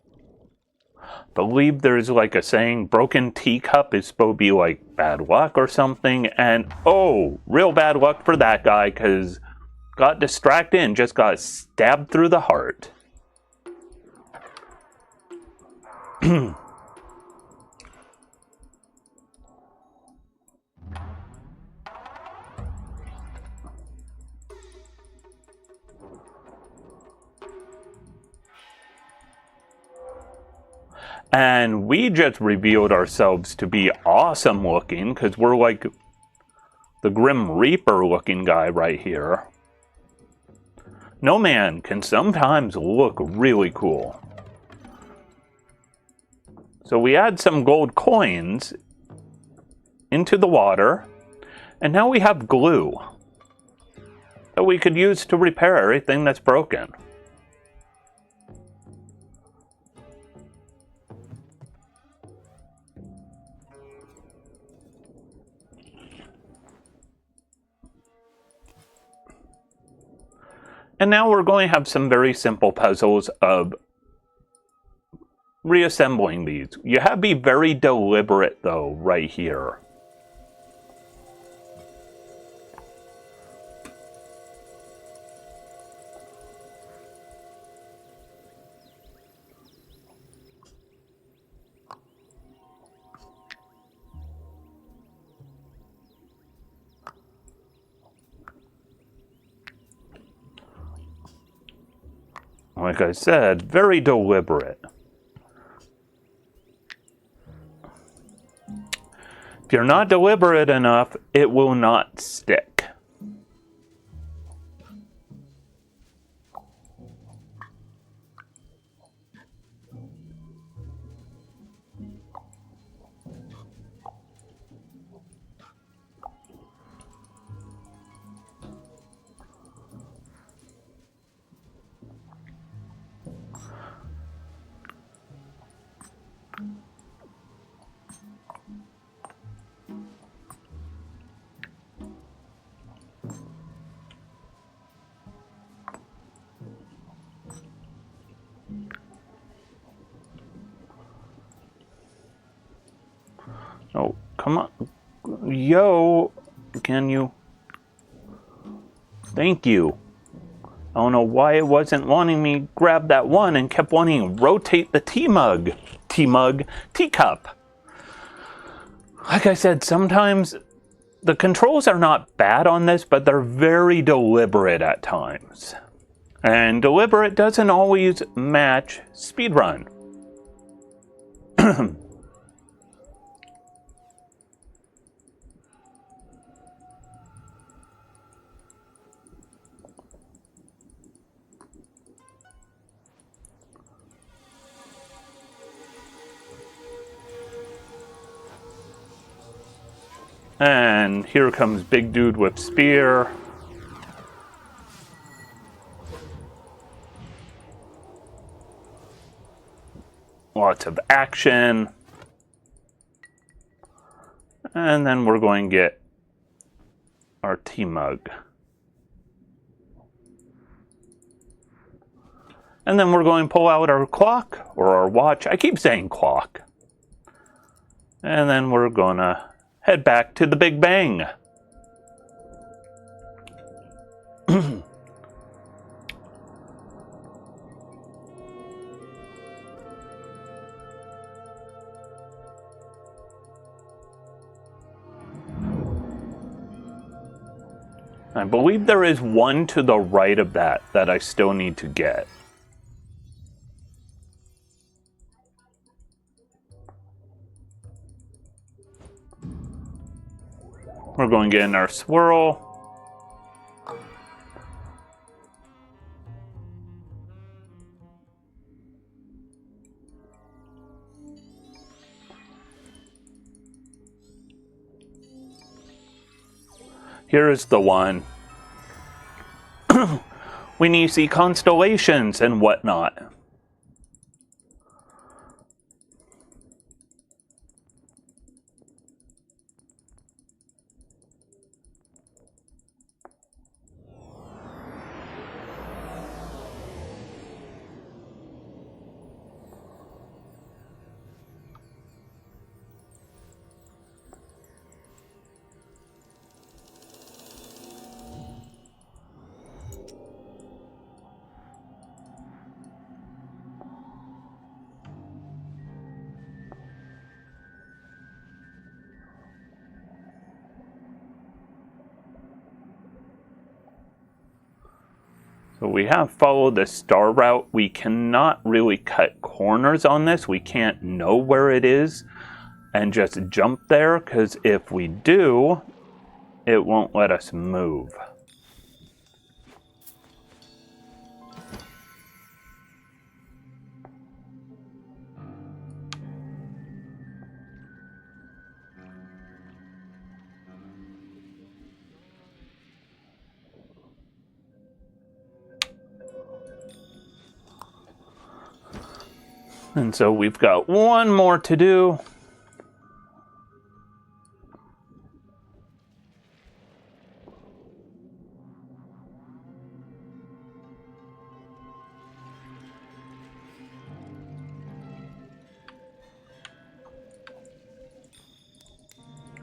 Believe there's like a saying, broken teacup is supposed to be like bad luck or something. And, oh, real bad luck for that guy, because got distracted and just got stabbed through the heart. And we just revealed ourselves to be awesome looking, because we're like the Grim Reaper looking guy right here. No man can sometimes look really cool. So we add some gold coins into the water, and now we have glue that we could use to repair everything that's broken. And now we're going to have some very simple puzzles of reassembling these. You have to be very deliberate, though, right here. Like I said, very deliberate. If you're not deliberate enough, it will not stick. Oh, come on. Yo, can you? Thank you. I don't know why it wasn't wanting me grab that one and kept wanting to rotate the teacup. Like I said, sometimes the controls are not bad on this, but they're very deliberate at times. And deliberate doesn't always match speedrun. And here comes big dude with spear. Lots of action. And then we're going to get our tea mug. And then we're going to pull out our clock or our watch. I keep saying clock. And then we're going to head back to the Big Bang. I believe there is one to the right of that I still need to get. We're going to get in our swirl. Here is the one. We need to see constellations and whatnot. So we have followed the star route. We cannot really cut corners on this. We can't know where it is and just jump there, because if we do, it won't let us move. And so we've got one more to do.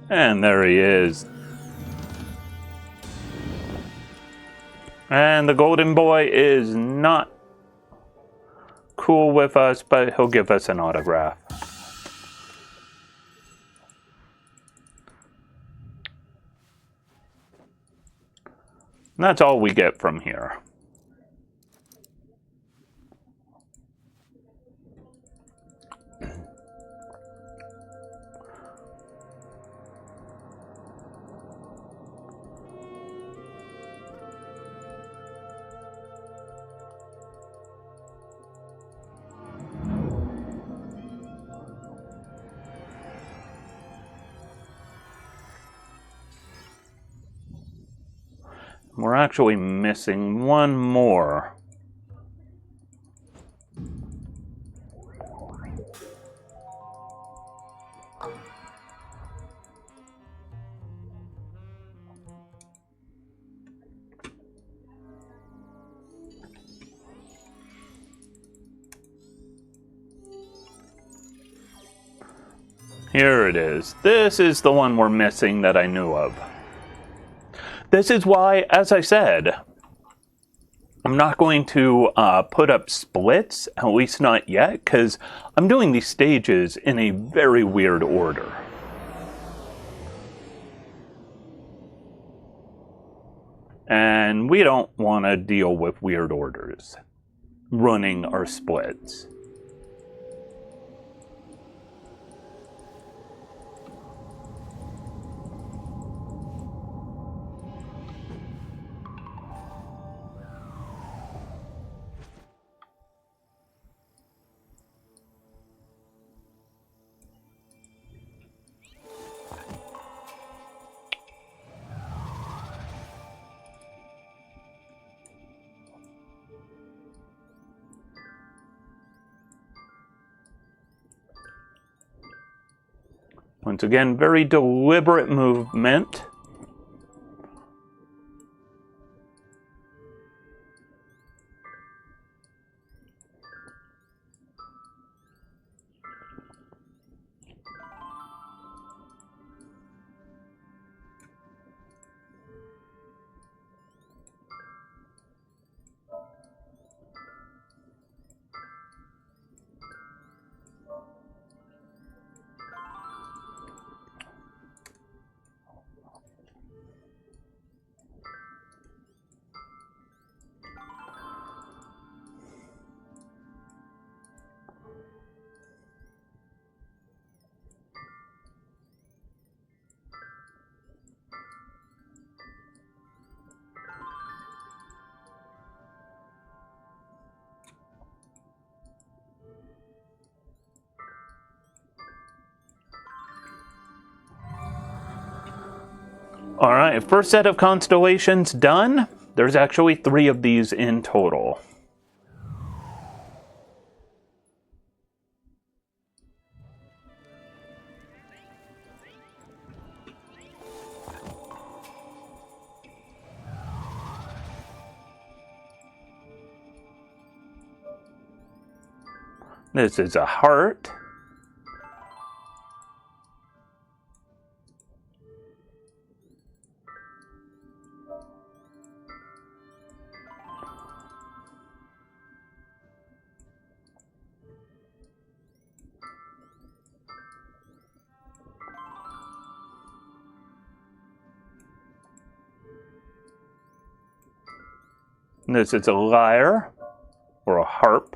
And there he is. And the golden boy is not cool with us, but he'll give us an autograph. And that's all we get from here. We're actually missing one more. Here it is. This is the one we're missing that I knew of. This is why, as I said, I'm not going to put up splits, at least not yet, because I'm doing these stages in a very weird order. And we don't want to deal with weird orders running our splits. Once again, very deliberate movement. All right, first set of constellations done. There's actually 3 of these in total. This is a heart. This is a lyre or a harp.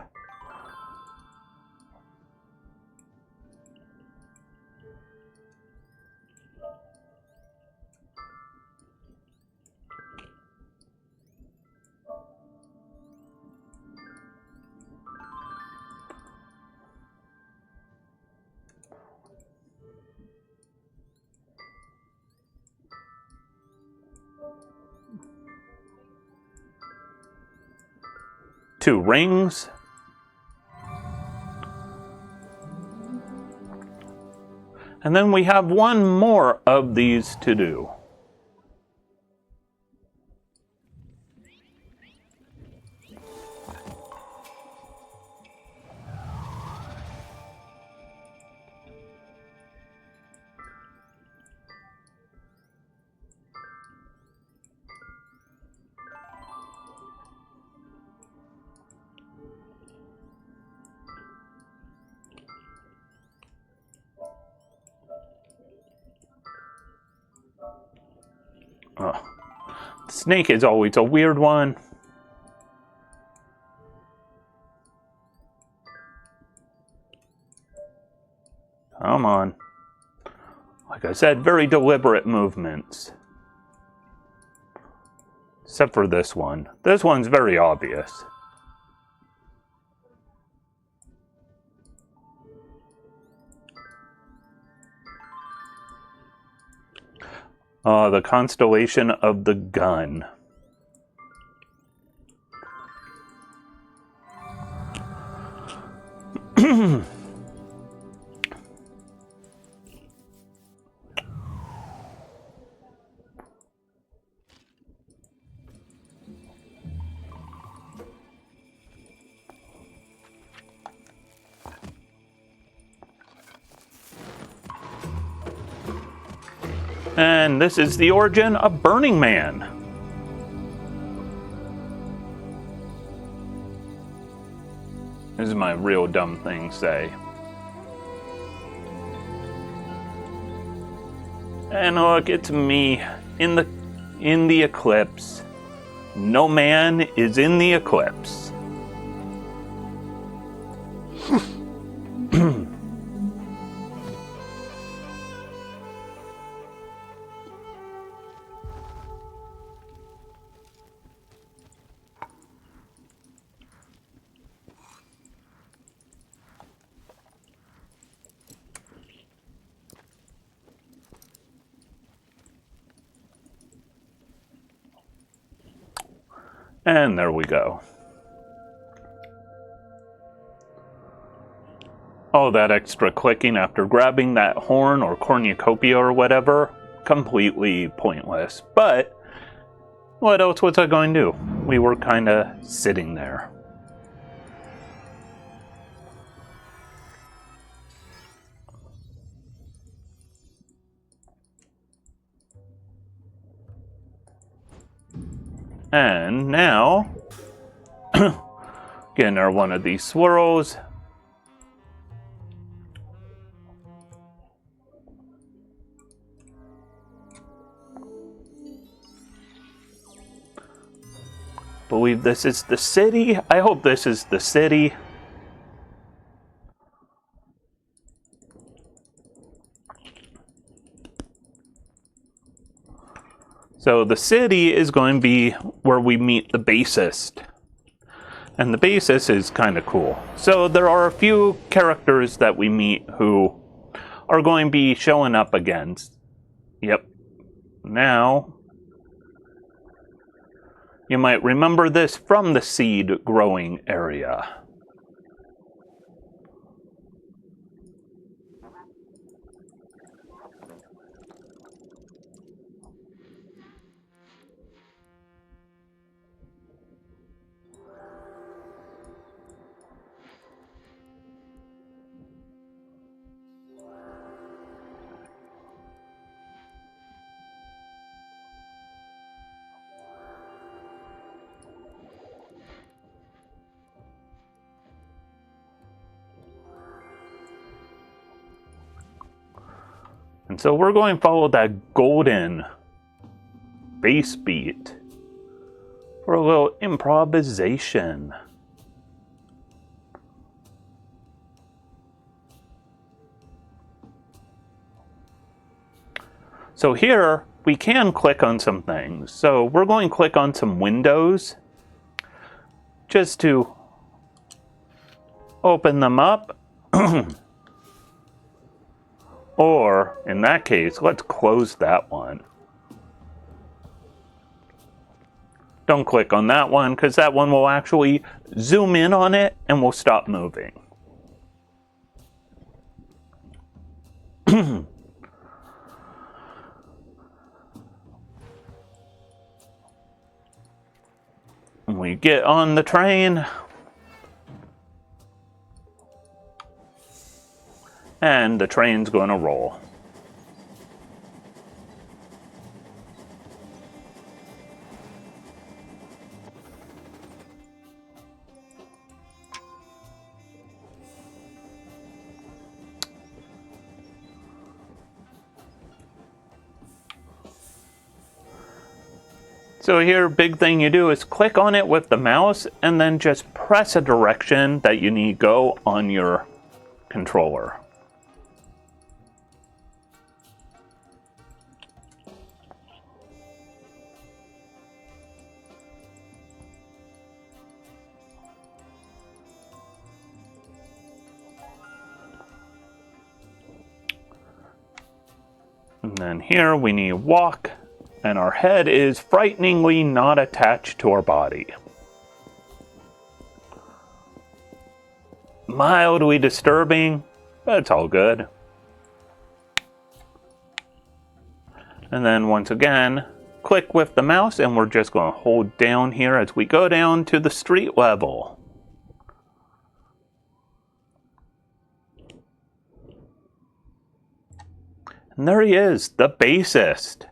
Two rings. And then we have one more of these to do. The snake is always a weird one. Come on. Like I said, very deliberate movements. Except for this one. This one's very obvious. The constellation of the gun. And this is the origin of Burning Man. This is my real dumb thing say. And look, it's me in the eclipse. No man is in the eclipse. And there we go. Oh, that extra clicking after grabbing that horn or cornucopia or whatever, completely pointless. But what else was I going to do? We were kind of sitting there. And now, getting our one of these swirls. Believe this is the city. I hope this is the city. So the city is going to be where we meet the bassist. And the bassist is kind of cool. So there are a few characters that we meet who are going to be showing up again. Yep. Now, you might remember this from the seed growing area. And so we're going to follow that golden bass beat for a little improvisation. So here, we can click on some things. So we're going to click on some windows just to open them up. Or, in that case, let's close that one. Don't click on that one, because that one will actually zoom in on it and will stop moving. When we get on the train, and the train's going to roll. So here, big thing you do is click on it with the mouse and then just press a direction that you need to go on your controller. And then here we need walk. And our head is frighteningly not attached to our body. Mildly disturbing, but it's all good. And then once again, click with the mouse and we're just going to hold down here as we go down to the street level. And there he is, the bassist.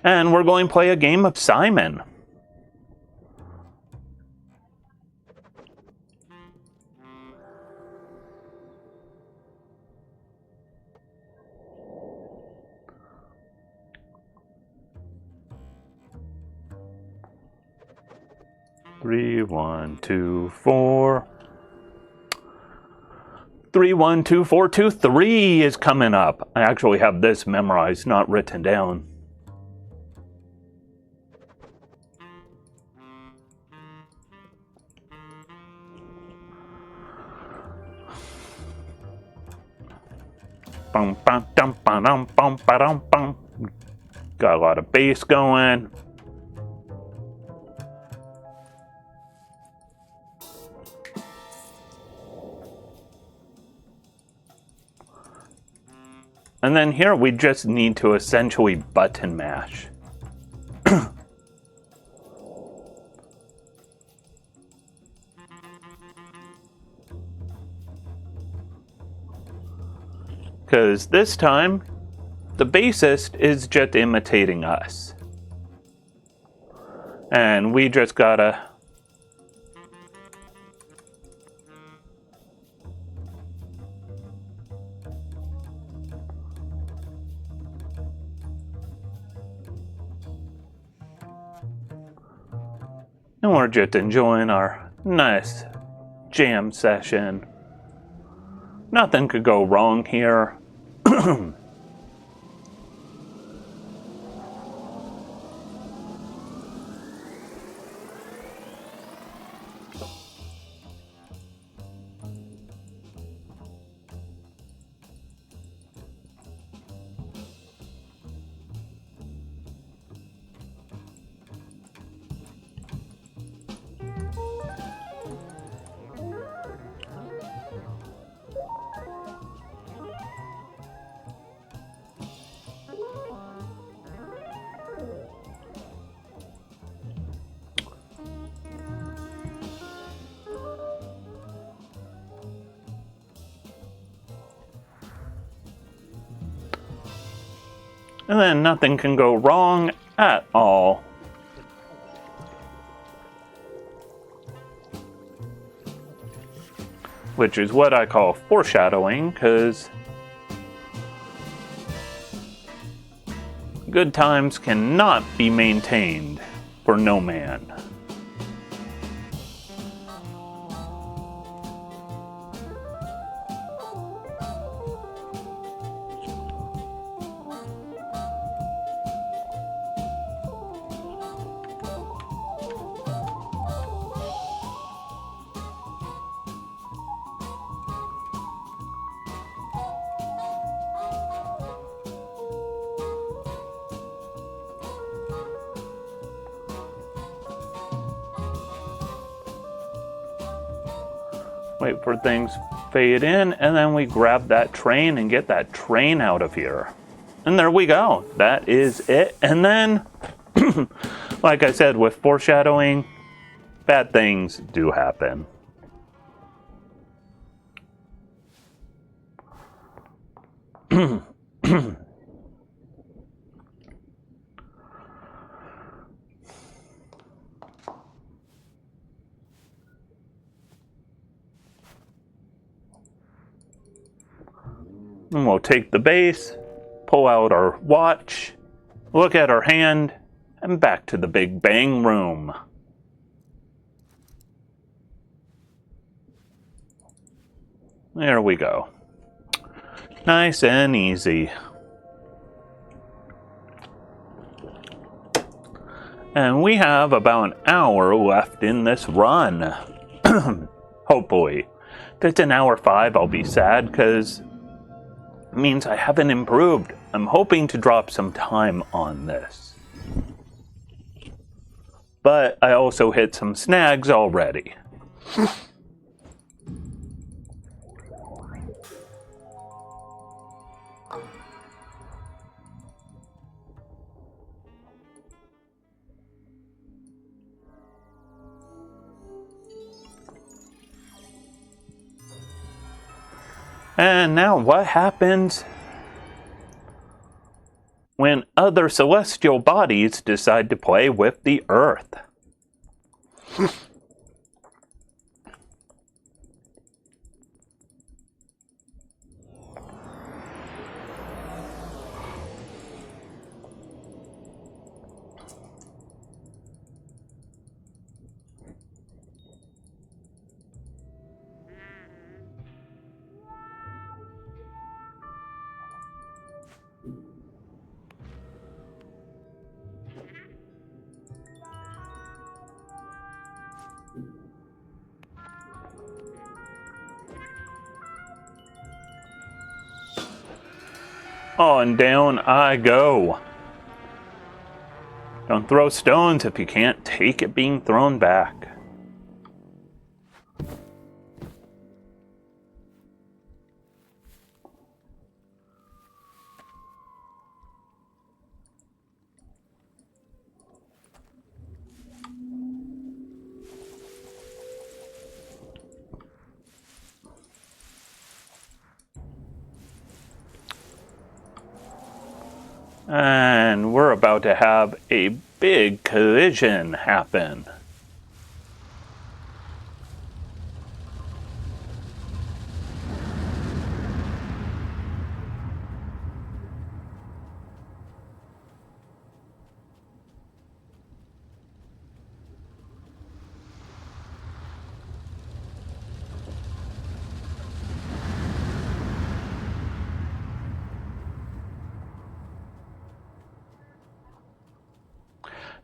And we're going to play a game of Simon. Three, 1, 2, 4. 3, 1, 2, 4, 2, 3 is coming up. I actually have this memorized, not written down. Got a lot of bass going. And then here we just need to essentially button mash. Because this time, the bassist is just imitating us. And we just gotta and we're just enjoying our nice jam session. Nothing could go wrong here. And then nothing can go wrong at all. Which is what I call foreshadowing, because good times cannot be maintained for no man. Wait for things fade in, and then we grab that train and get that train out of here. And there we go. That is it. And then, like I said, with foreshadowing, bad things do happen. And we'll take the base, pull out our watch, look at our hand, and back to the Big Bang room. There we go. Nice and easy. And we have about an hour left in this run. Hopefully. If it's an hour 5, I'll be sad, because it means I haven't improved. I'm hoping to drop some time on this. But I also hit some snags already. And now what happens when other celestial bodies decide to play with the Earth? On down I go. Don't throw stones if you can't take it being thrown back. And we're about to have a big collision happen.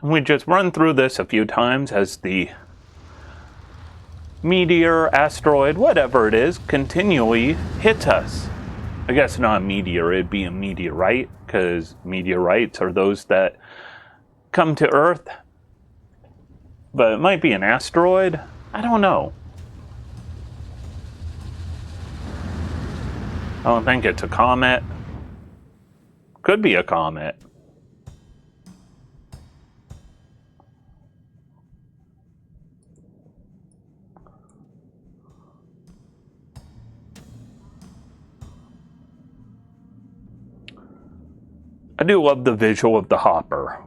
And we just run through this a few times as the meteor, asteroid, whatever it is, continually hits us. I guess not a meteor, it'd be a meteorite, because meteorites are those that come to Earth. But it might be an asteroid. I don't know. I don't think it's a comet. Could be a comet. I do love the visual of the hopper.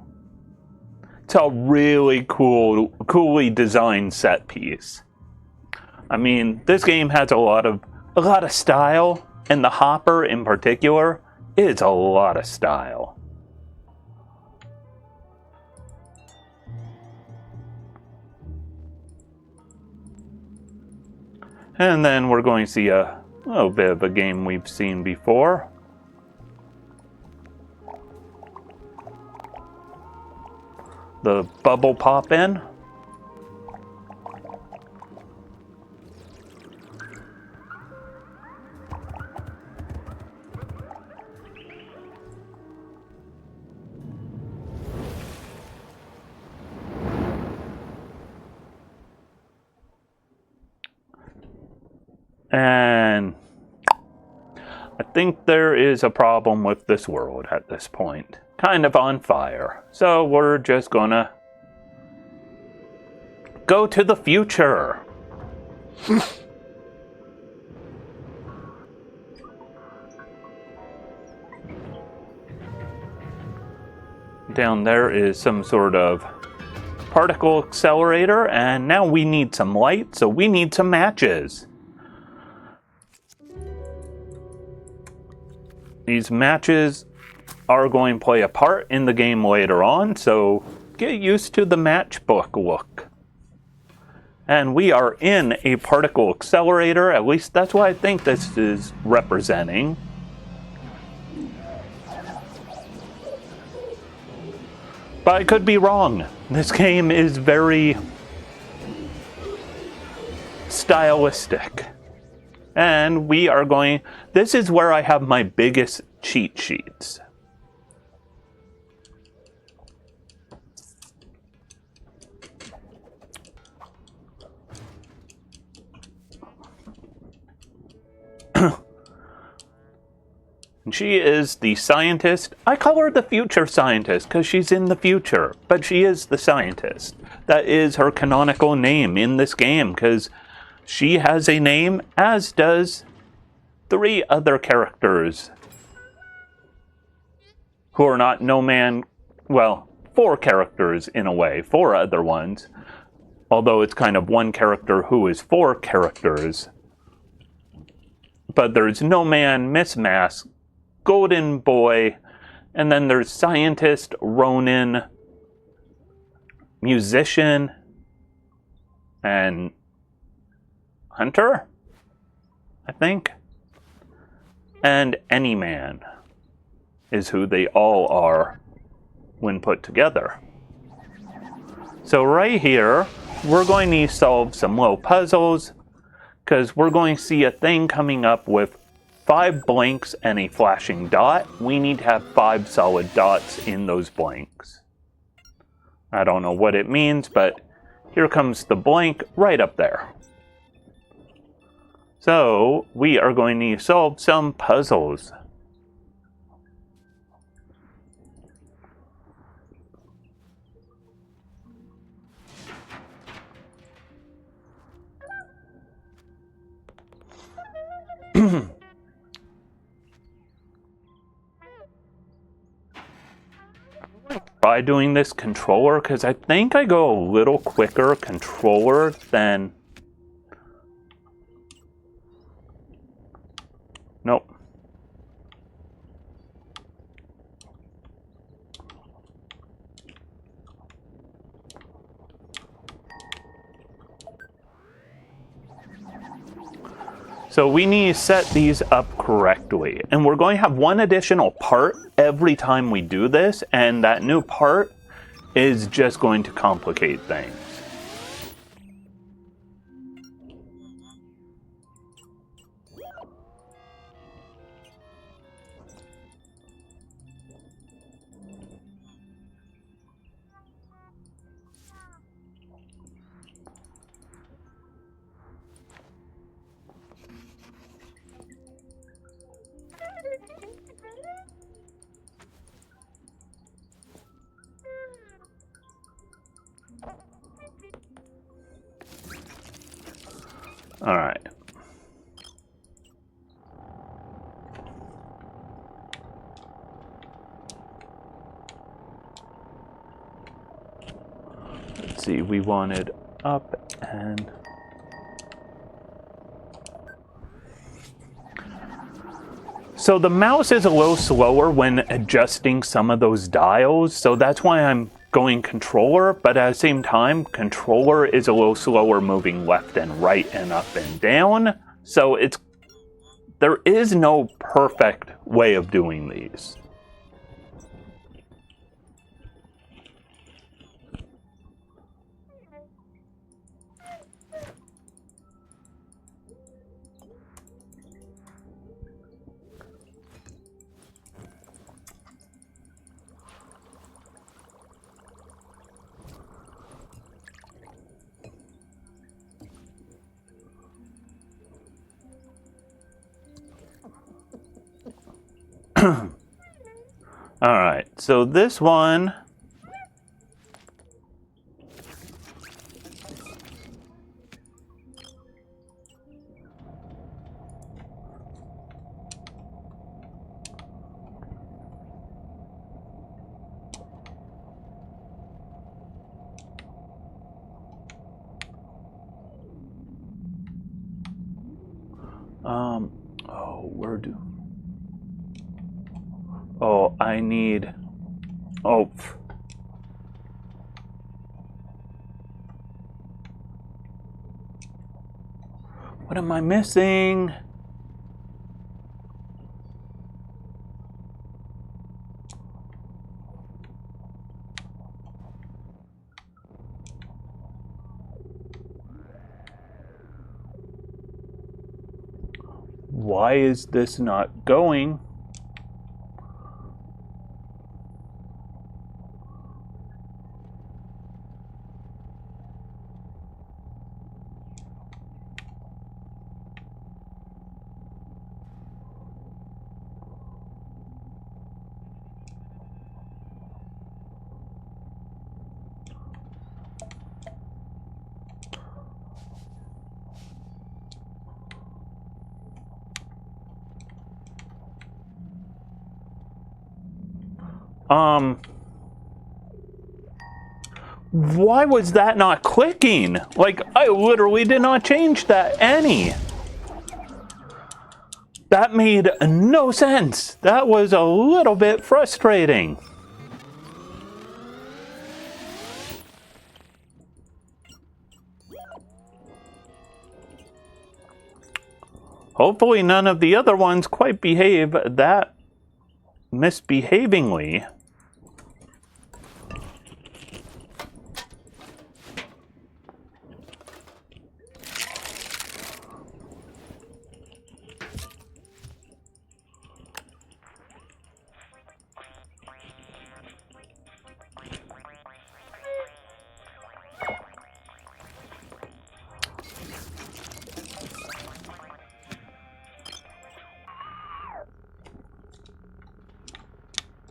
It's a really coolly designed set piece. I mean, this game has a lot of style, and the hopper in particular is a lot of style. And then we're going to see a little bit of a game we've seen before. The bubble pop in. And I think there is a problem with this world at this point. Kind of on fire. So we're just gonna go to the future. Down there is some sort of particle accelerator, and now we need some light, so we need some matches. These matches are going to play a part in the game later on, so get used to the matchbook look. And we are in a particle accelerator, at least that's what I think this is representing. But I could be wrong. This game is very stylistic. And we are going... This is where I have my biggest cheat sheets. She is the scientist. I call her the future scientist because she's in the future, but she is the scientist. That is her canonical name in this game because she has a name, as does 3 other characters who are not well, 4 characters in a way, 4 other ones, although it's kind of 1 character who is 4 characters. But there's No Man, Miss Mask, Golden Boy, and then there's Scientist, Ronin, Musician, and Hunter, I think. And Any Man is who they all are when put together. So right here, we're going to solve some little puzzles, because we're going to see a thing coming up with 5 blanks and a flashing dot. We need to have 5 solid dots in those blanks. I don't know what it means, but here comes the blank right up there. So we are going to solve some puzzles. Try doing this controller because I think I go a little quicker controller than... Nope. So we need to set these up correctly. And we're going to have 1 additional part every time we do this, and that new part is just going to complicate things. All right. see, we wanted up and... So the mouse is a little slower when adjusting some of those dials, so that's why I'm going controller, but at the same time, controller is a little slower moving left and right and up and down, so there is no perfect way of doing these. Alright, so this one... Oh, I need... Oh. What am I missing? Why is this not going? Why was that not clicking? Like, I literally did not change that any. That made no sense. That was a little bit frustrating. Hopefully none of the other ones quite behave that misbehavingly.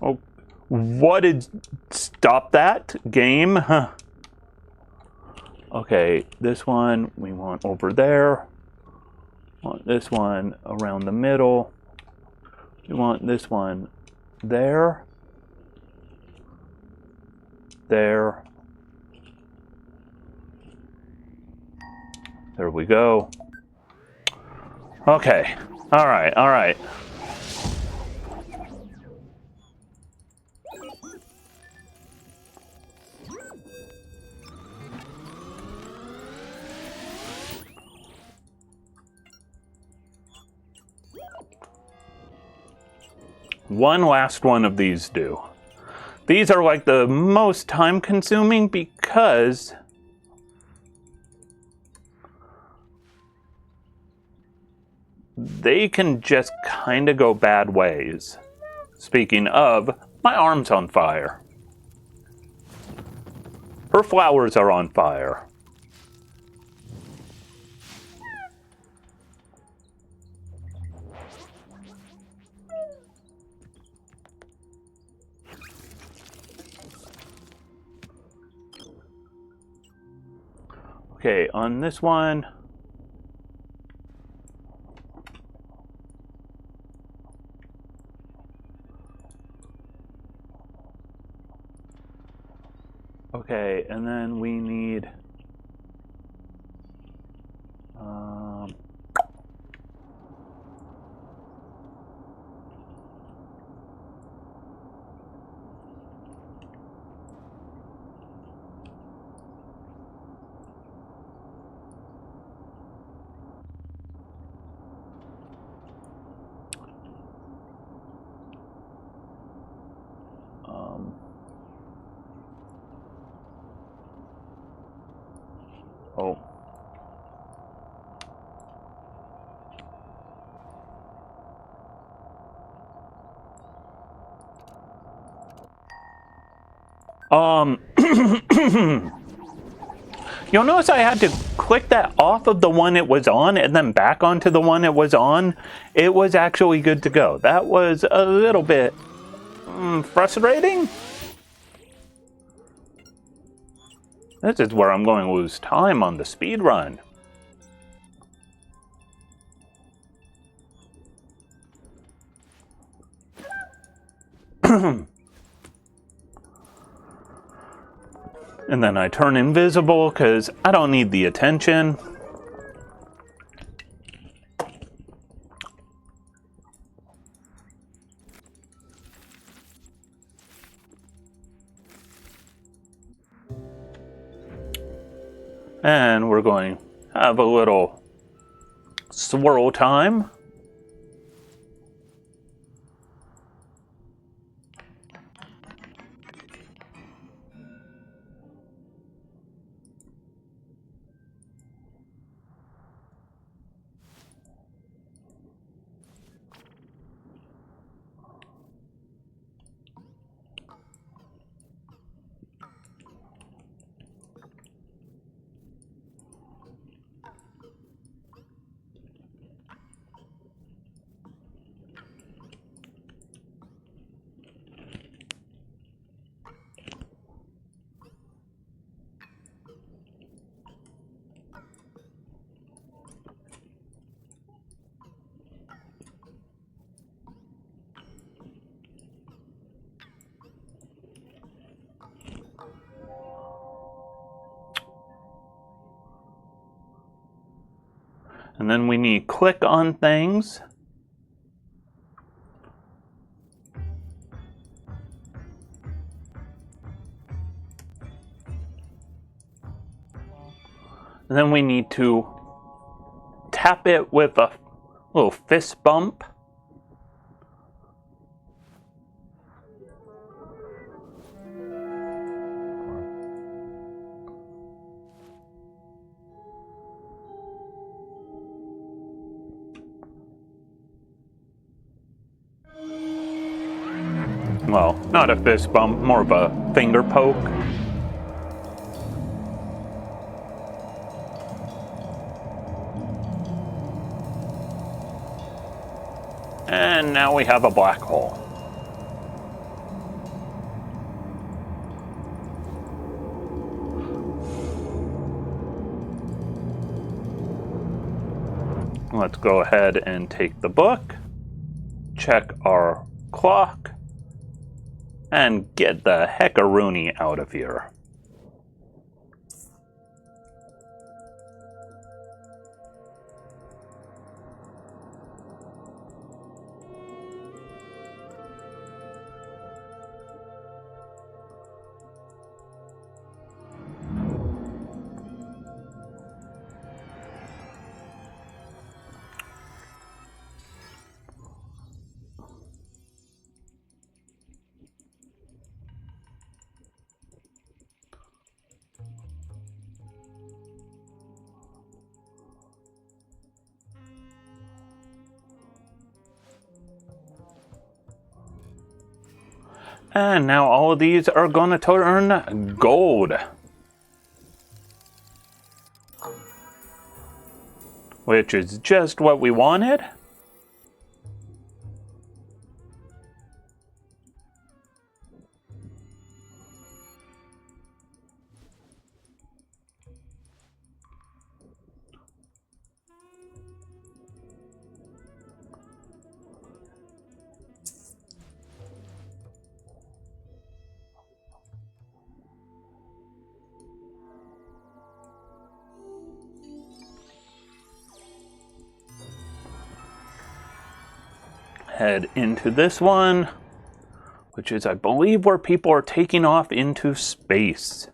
Oh, what did stop that game? Huh. Okay, this one we want over there. Want this one around the middle. We want this one there. There. There we go. Okay. All right. All right. One last one of these do. These are like the most time consuming because they can just kind of go bad ways. Speaking of, my arm's on fire. Her flowers are on fire. Okay, on this one, Okay, and then we need... oh. You'll notice I had to click that off of the one it was on and then back onto the one it was on. It was actually good to go. That was a little bit frustrating. This is where I'm going to lose time on the speed run. And then I turn invisible because I don't need the attention. And we're going to have a little swirl time. And then we need click on things. And then we need to tap it with a little fist bump. Well, not a fist bump, more of a finger poke. And now we have a black hole. Let's go ahead and take the book, check our clock, and get the heckaroony out of here. And now all of these are going to turn gold. Which is just what we wanted. head into this one, which is, I believe, where people are taking off into space.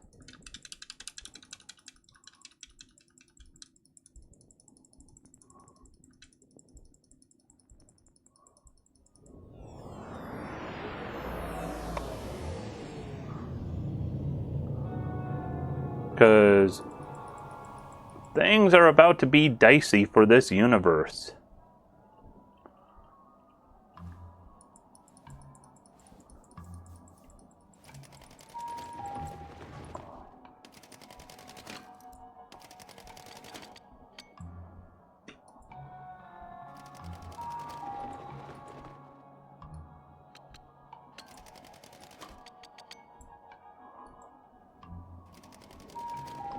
Because things are about to be dicey for this universe.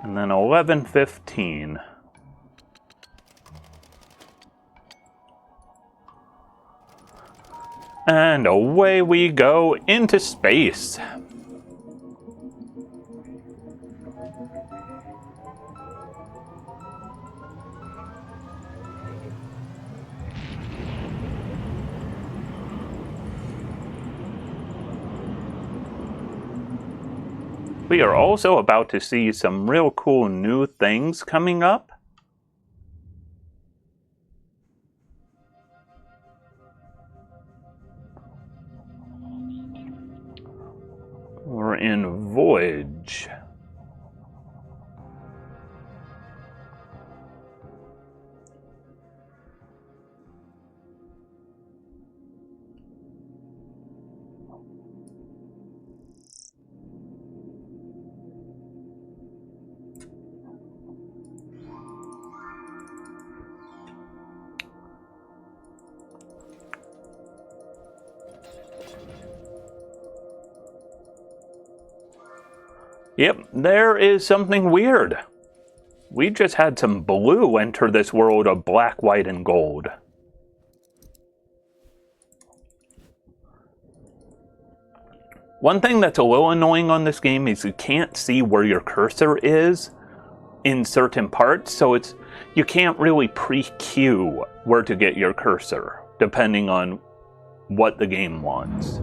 And then 11:15. And away we go into space. We are also about to see some real cool new things coming up. We're in Voyage. Yep, there is something weird. We just had some blue enter this world of black, white, and gold. One thing that's a little annoying on this game is you can't see where your cursor is in certain parts, so you can't really pre-cue where to get your cursor, depending on what the game wants.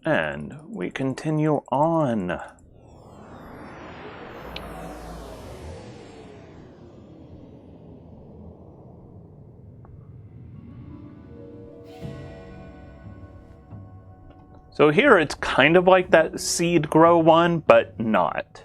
And we continue on. So here it's kind of like that seed grow one, but not.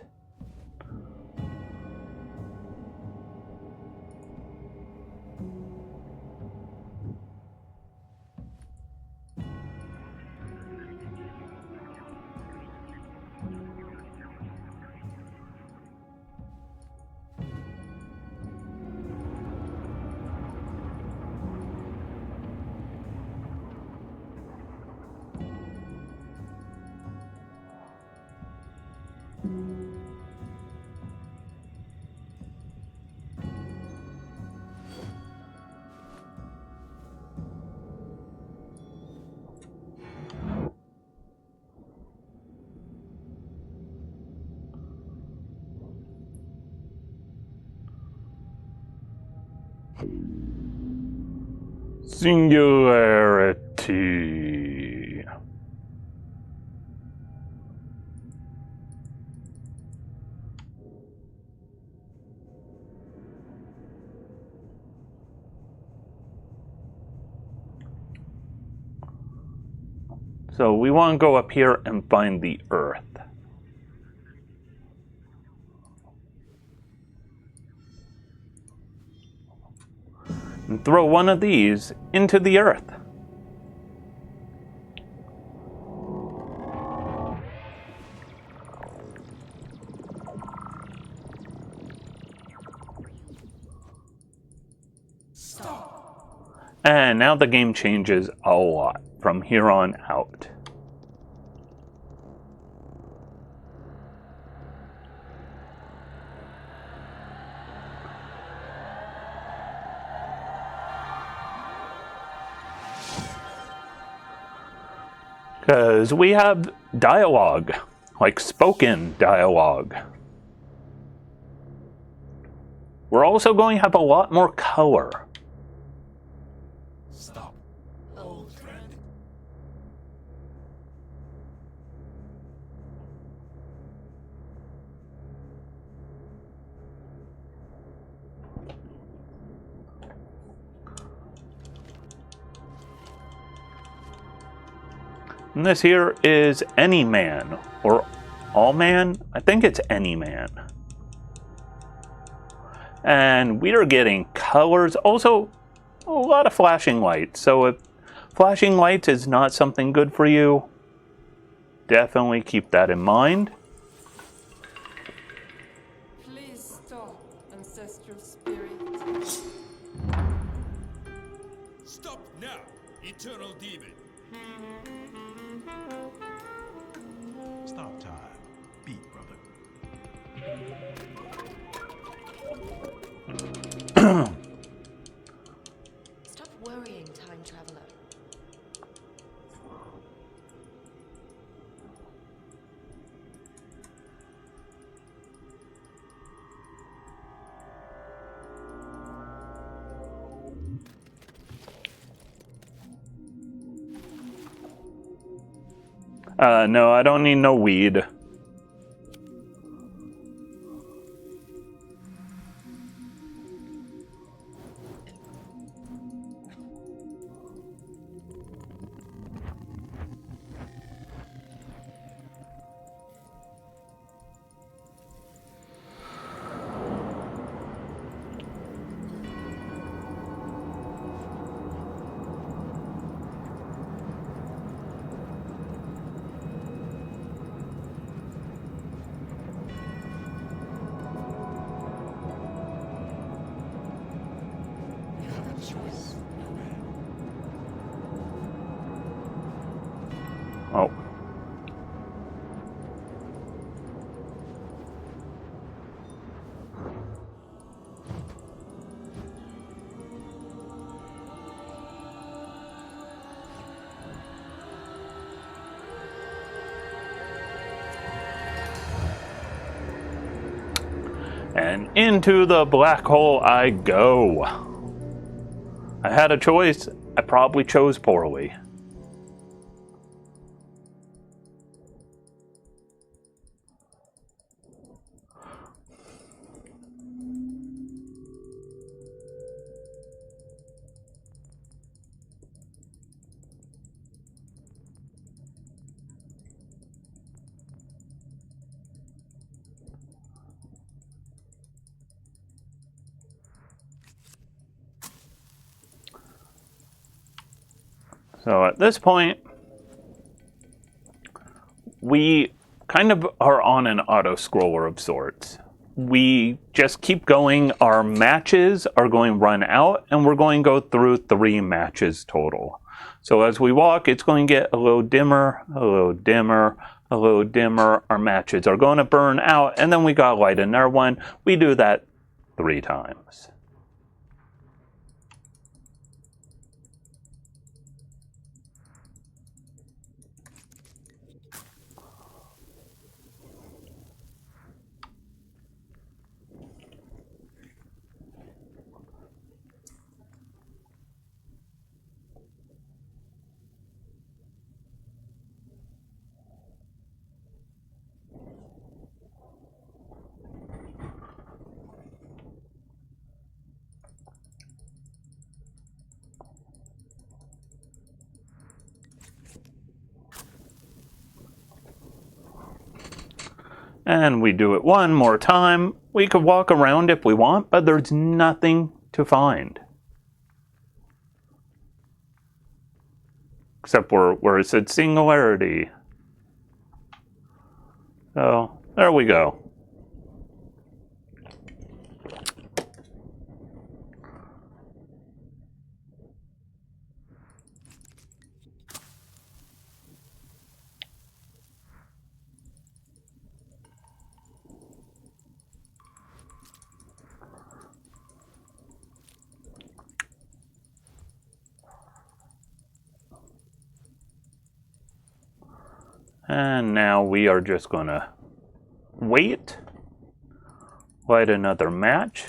Singularity. So we want to go up here and find the Earth. And throw one of these into the Earth. And now the game changes a lot from here on out. Because we have dialogue, like spoken dialogue. We're also going to have a lot more color. Stop, old friend. And this here is Any Man, or All Man? I think it's Any Man. And we are getting colors, also a lot of flashing lights. So if flashing lights is not something good for you, definitely keep that in mind. Please stop, ancestral spirit. Stop now, eternal demon. Stop time. Beat, brother. Stop worrying, time traveler. No, I don't need no weed. You have a choice, young man. Oh. And into the black hole I go. I had a choice. I probably chose poorly. So at this point, we kind of are on an auto-scroller of sorts. We just keep going. Our matches are going to run out, and we're going to go through 3 matches total. So as we walk, it's going to get a little dimmer, a little dimmer, a little dimmer. Our matches are going to burn out, and then we got to light another one. We do that 3 times. And we do it one more time. We could walk around if we want, but there's nothing to find. Except where it said singularity. So, there we go. And now we are just gonna wait. Light another match.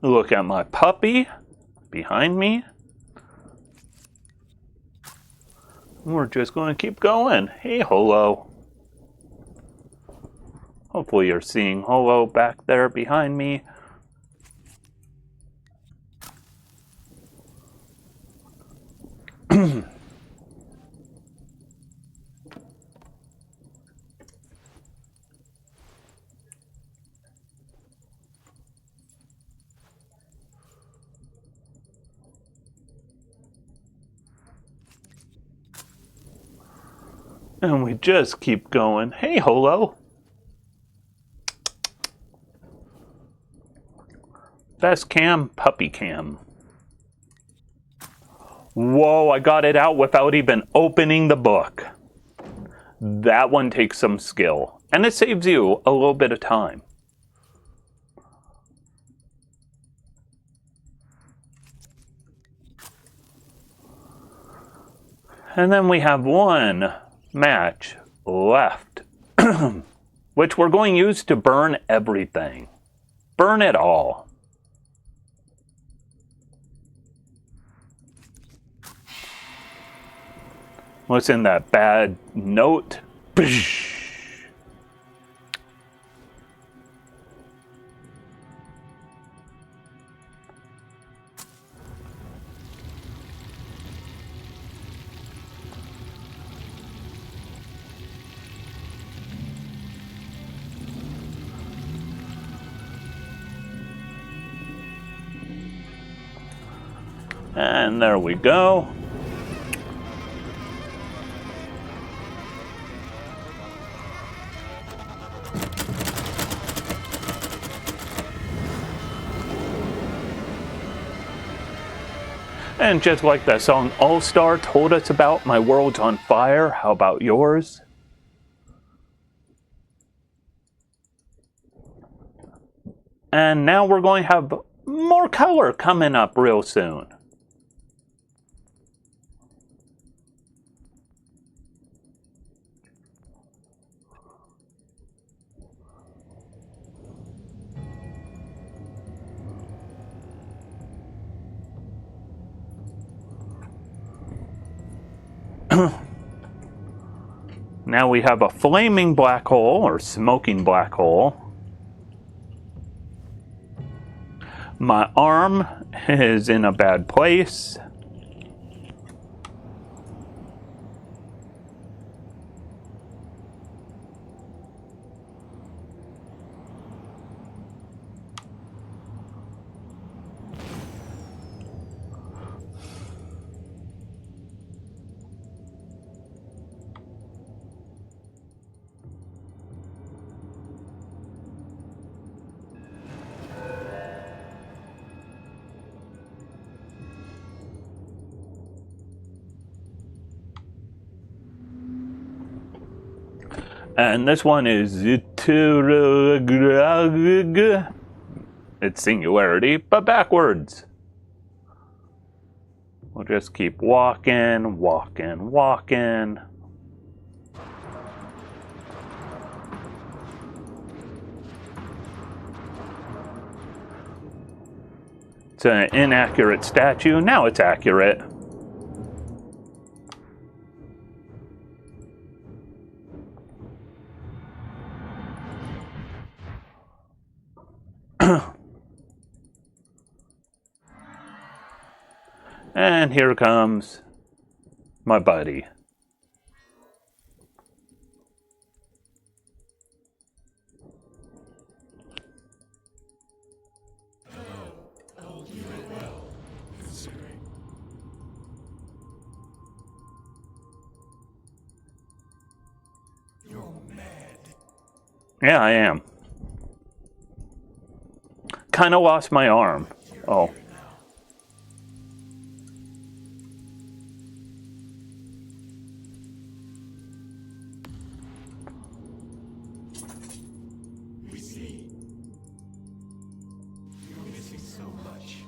Look at my puppy behind me. We're just going to keep going. Hey, Holo. Hopefully you're seeing Holo back there behind me. And we just keep going. Hey, Holo. Best cam, puppy cam. Whoa, I got it out without even opening the book. That one takes some skill. And it saves you a little bit of time. And then we have one match left, which we're going to use to burn everything. Burn it all. Listen, that bad note. And there we go. And just like that song All Star told us about, my world's on fire. How about yours? And now we're going to have more color coming up real soon. Now we have a flaming black hole, or smoking black hole. My arm is in a bad place. And this one is it's singularity, but backwards. We'll just keep walking, walking, walking. It's an inaccurate statue. Now it's accurate. And here comes my buddy. You're mad. Yeah, I am. Kind of lost my arm. Oh. We see. You're missing so much.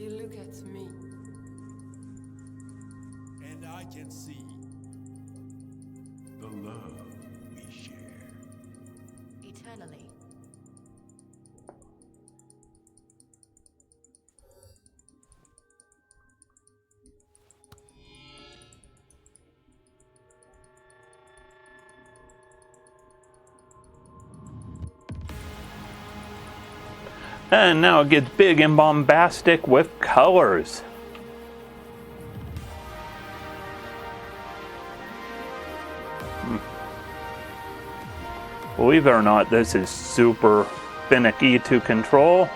You look at me. And I can see the love we share. Eternally. And now it gets big and bombastic with colors. Believe it or not, this is super finicky to control.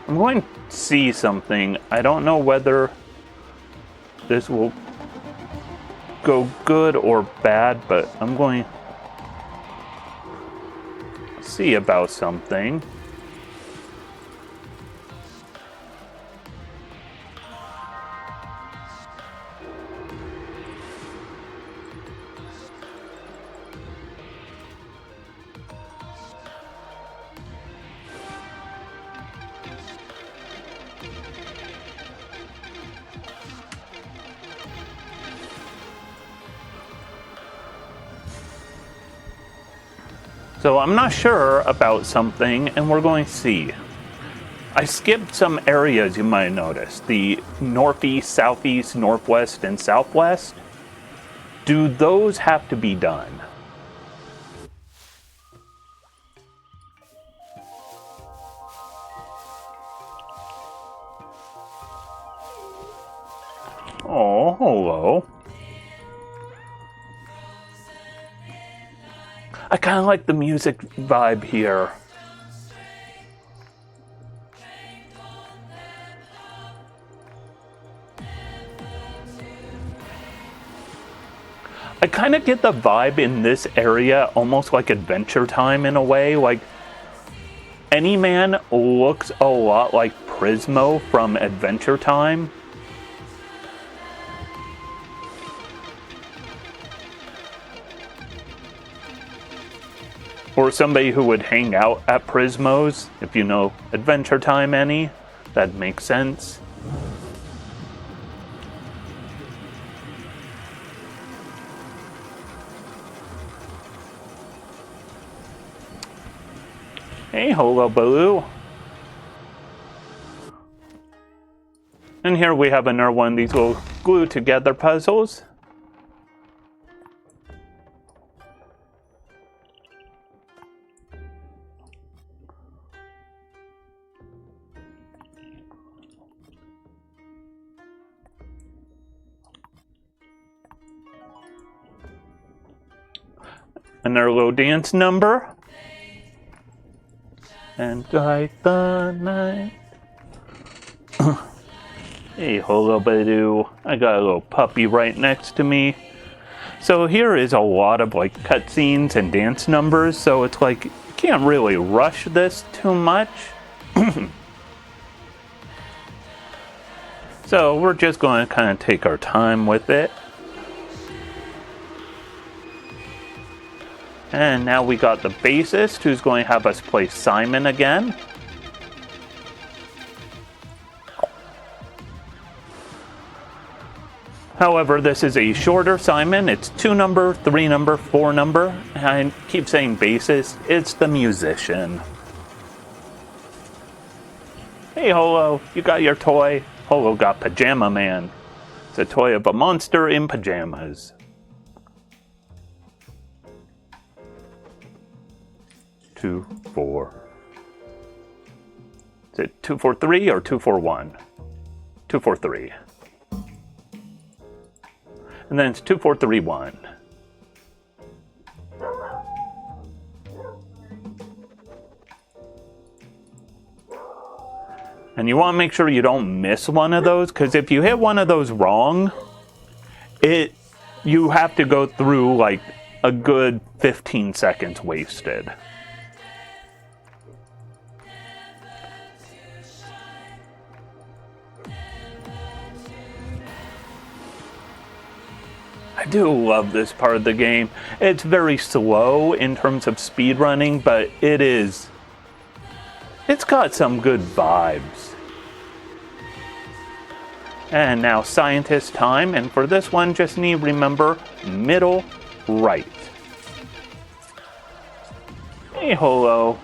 I'm going to see something. I don't know whether this will go good or bad, but I'm going to see about something. So I'm not sure about something, and we're going to see. I skipped some areas you might notice. The northeast, southeast, northwest, and southwest. Do those have to be done? Oh, hello. I kind of like the music vibe here. I kind of get the vibe in this area almost like Adventure Time in a way. Like, Any Man looks a lot like Prismo from Adventure Time. Or somebody who would hang out at Prismo's, if you know Adventure Time any. That makes sense. Hey, Hullabaloo. And here we have another one of these little glue together puzzles. Another little dance number. And like the night. Hey, Hullabaloo. I got a little puppy right next to me. So here is a lot of like cutscenes and dance numbers, so it's like you can't really rush this too much. So we're just going to kind of take our time with it. And now we got the bassist who's going to have us play Simon again. However, this is a shorter Simon. It's 2 number, 3 number, 4 number. I keep saying bassist. It's the musician. Hey, Holo, you got your toy? Holo got Pajama Man. It's a toy of a monster in pajamas. Two, 4. Is it 2, 4, 3 or 2, 4, 1? 2, 4, 3. And then it's 2, 4, 3, 1. And you want to make sure you don't miss one of those, because if you hit one of those wrong, you have to go through like a good 15 seconds wasted. I do love this part of the game. It's very slow in terms of speedrunning, but it's got some good vibes. And now scientist time, and for this one, just need to remember middle right. Hey, Holo.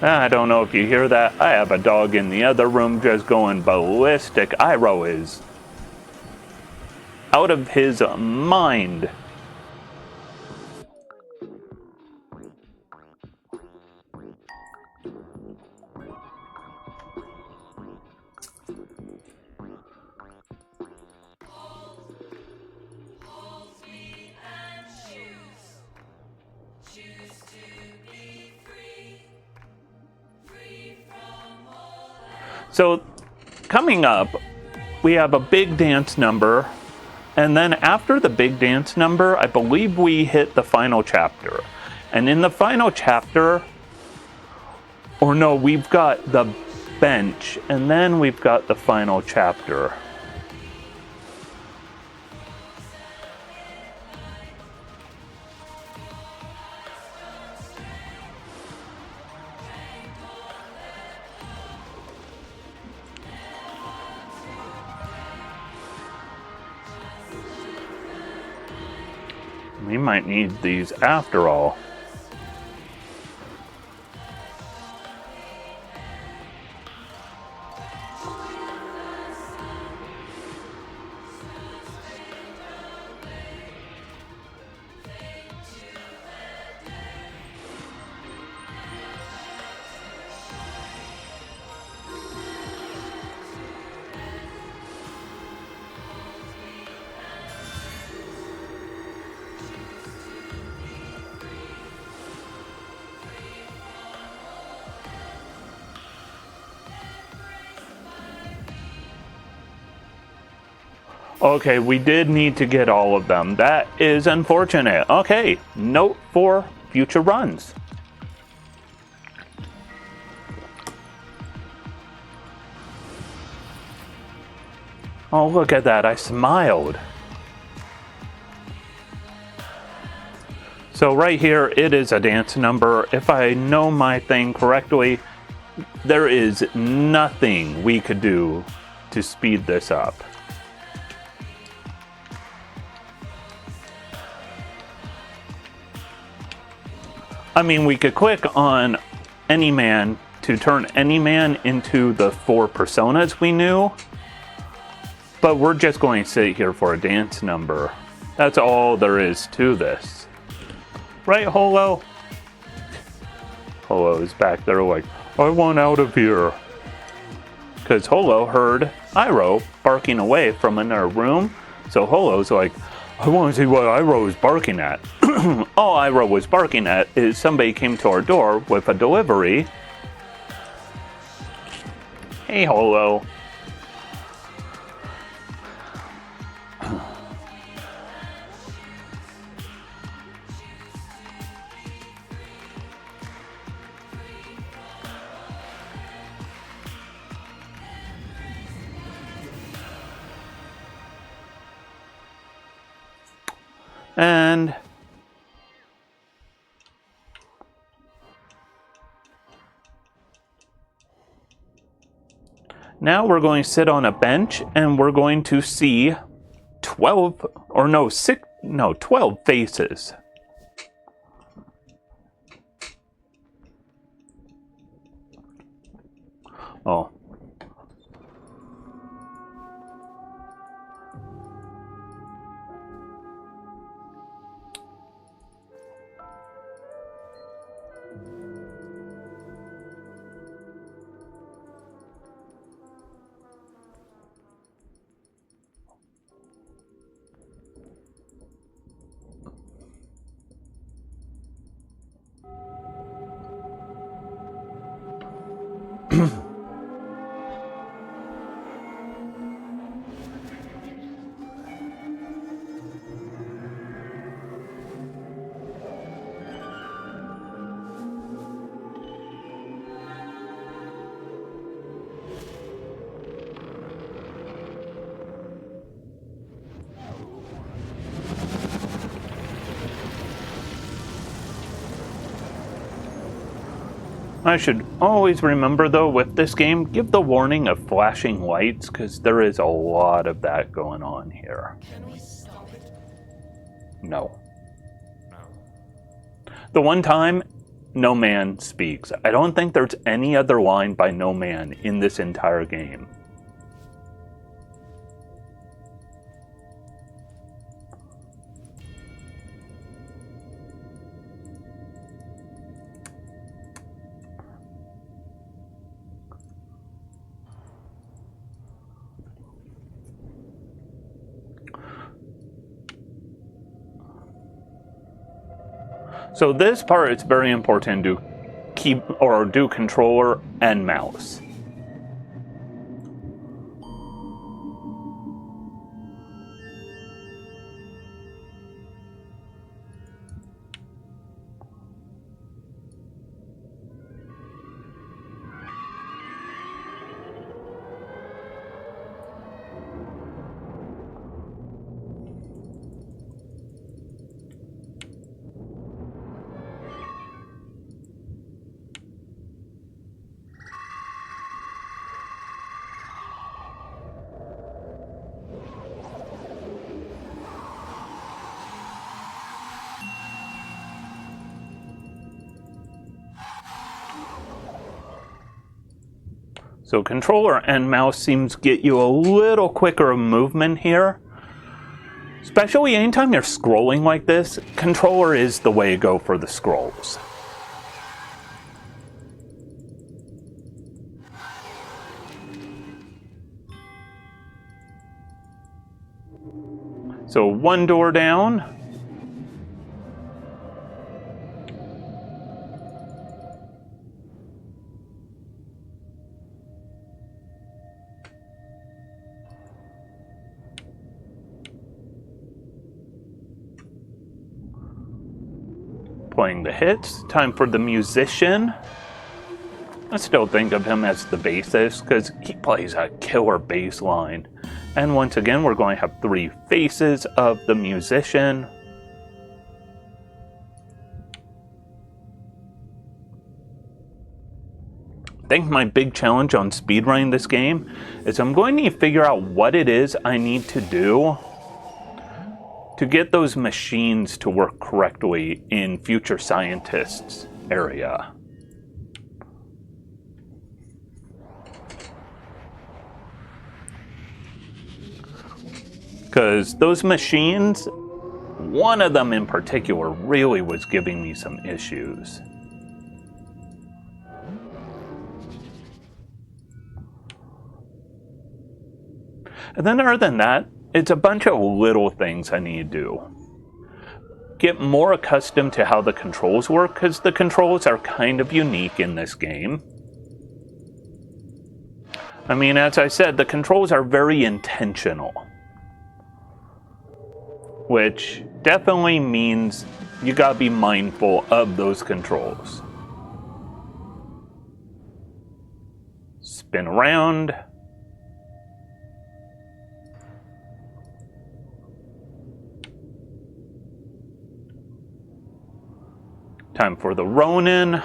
I don't know if you hear that. I have a dog in the other room just going ballistic. Iroh is out of his mind. So, coming up, we have a big dance number, and then after the big dance number, I believe we hit the final chapter. And in the final chapter, or no, we've got the bench, and then we've got the final chapter. We might need these after all. Okay, we did need to get all of them. That is unfortunate. Okay, note for future runs. Oh, look at that. I smiled. So right here, it is a dance number. If I know my thing correctly, there is nothing we could do to speed this up. I mean, we could click on any man to turn any man into the 4 personas we knew, but we're just going to sit here for a dance number. That's all there is to this. Right, Holo? Holo is back there like, I want out of here. Because Holo heard Iroh barking away from another room, so Holo's like, I want to see what Iroh is barking at. All Iroh was barking at is somebody came to our door with a delivery. Hey, Holo. And now we're going to sit on a bench and we're going to see 12 faces. Oh. I should always remember, though, with this game, give the warning of flashing lights, because there is a lot of that going on here. Can we stop it? No. No. The one time No Man speaks, I don't think there's any other line by No Man in this entire game. So this part, it's very important to keep or do controller and mouse. So controller and mouse seems to get you a little quicker movement here. Especially anytime you're scrolling like this, controller is the way to go for the scrolls. So one door down. Playing the hits. Time for the musician. I still think of him as the bassist because he plays a killer bass line. And once again, we're going to have 3 faces of the musician. I think my big challenge on speedrunning this game is I'm going to need to figure out what it is I need to do to get those machines to work correctly in Future Scientist's area. Because those machines, one of them in particular, really was giving me some issues. And then other than that, it's a bunch of little things I need to do. Get more accustomed to how the controls work, because the controls are kind of unique in this game. I mean, as I said, the controls are very intentional. Which definitely means you gotta be mindful of those controls. Spin around. Time for the Ronin.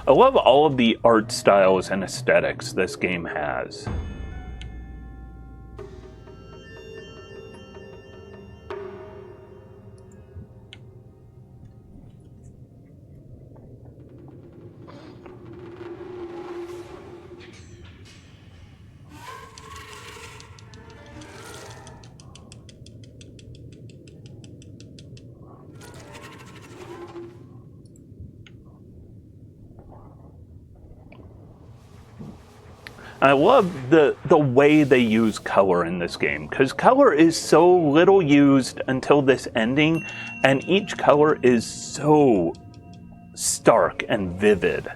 I love all of the art styles and aesthetics this game has. I love the way they use color in this game, because color is so little used until this ending, and each color is so stark and vivid.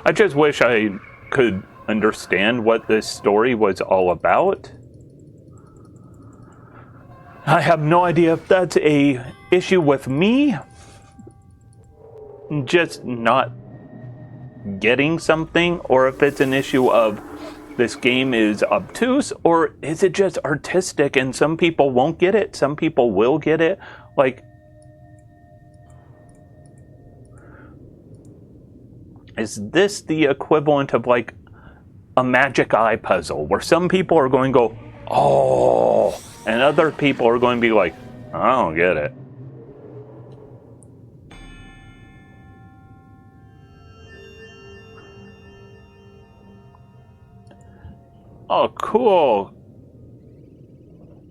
I just wish I could understand what this story was all about. I have no idea if that's a issue with me, just not getting something, or if it's an issue of this game is obtuse, or is it just artistic and some people won't get it, some people will get it? Like, is this the equivalent of like a magic eye puzzle where some people are going to go, oh, and other people are going to be like, I don't get it. Oh, cool.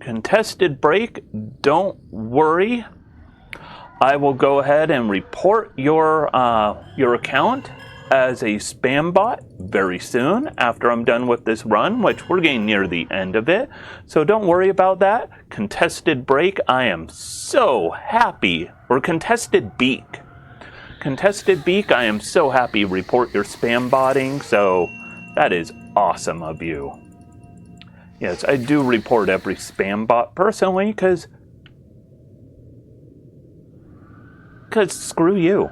Contested break. Don't worry. I will go ahead and report your account as a spam bot very soon after I'm done with this run, which we're getting near the end of it. So don't worry about that. Contested break. I am so happy. Or contested beak. Contested beak. I am so happy. Report your spam botting. So that is awesome of you. Yes, I do report every spam bot personally because screw you.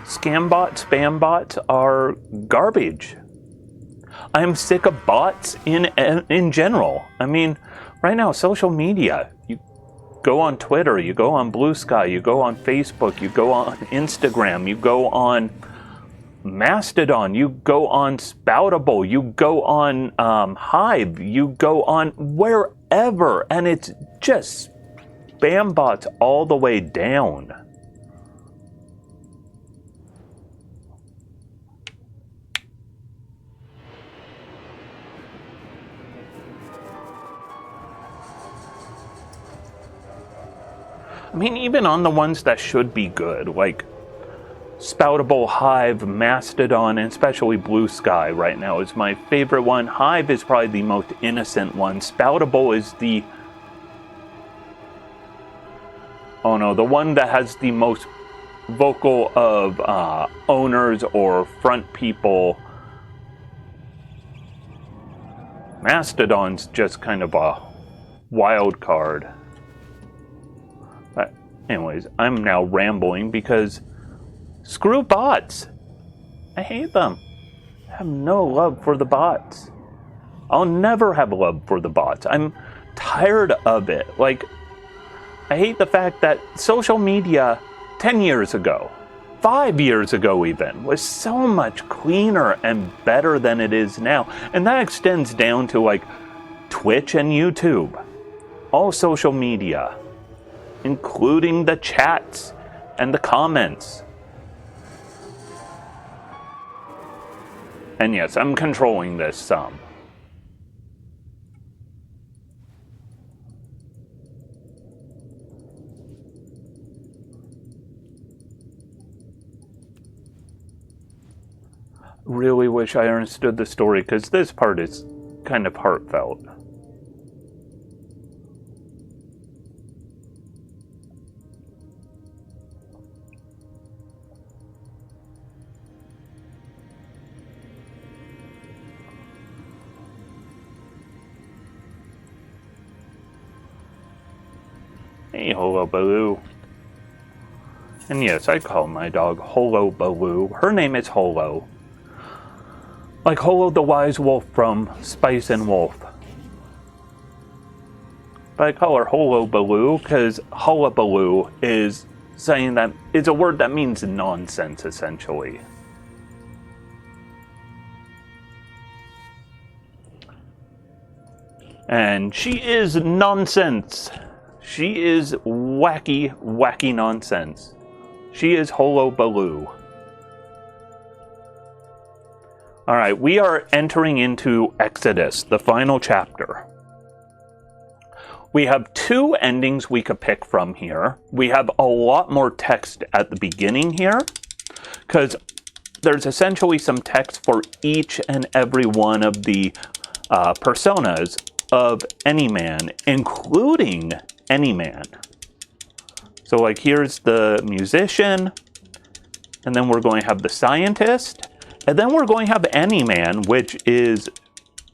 Scam bots, spam bots are garbage. I am sick of bots in general. I mean, right now, social media. You go on Twitter, you go on Blue Sky, you go on Facebook, you go on Instagram, you go on Mastodon, you go on Spoutable, you go on Hive, you go on wherever, and it's just spam bots all the way down. I mean, even on the ones that should be good, like Spoutable, Hive, Mastodon, and especially Blue Sky right now is my favorite one. Hive is probably the most innocent one. Spoutable is the... oh no, the one that has the most vocal of owners or front people. Mastodon's just kind of a wild card. But anyways, I'm now rambling because screw bots. I hate them. I have no love for the bots. I'll never have love for the bots. I'm tired of it. Like, I hate the fact that social media 10 years ago, 5 years ago even, was so much cleaner and better than it is now. And that extends down to like Twitch and YouTube. All social media, including the chats and the comments. And yes, I'm controlling this some. Really wish I understood the story, because this part is kind of heartfelt. Hey, Holo Baloo. And yes, I call my dog Holo Baloo. Her name is Holo. Like Holo the Wise Wolf from Spice and Wolf. But I call her Holo Baloo because hullabaloo is saying that it's a word that means nonsense, essentially. And she is nonsense. She is wacky, wacky nonsense. She is Holo Baloo. Alright, we are entering into Exodus, the final chapter. We have two endings we could pick from here. We have a lot more text at the beginning here, because there's essentially some text for each and every one of the personas of any man, including any man. So like here's the musician, and then we're going to have the scientist, and then we're going to have any man, which is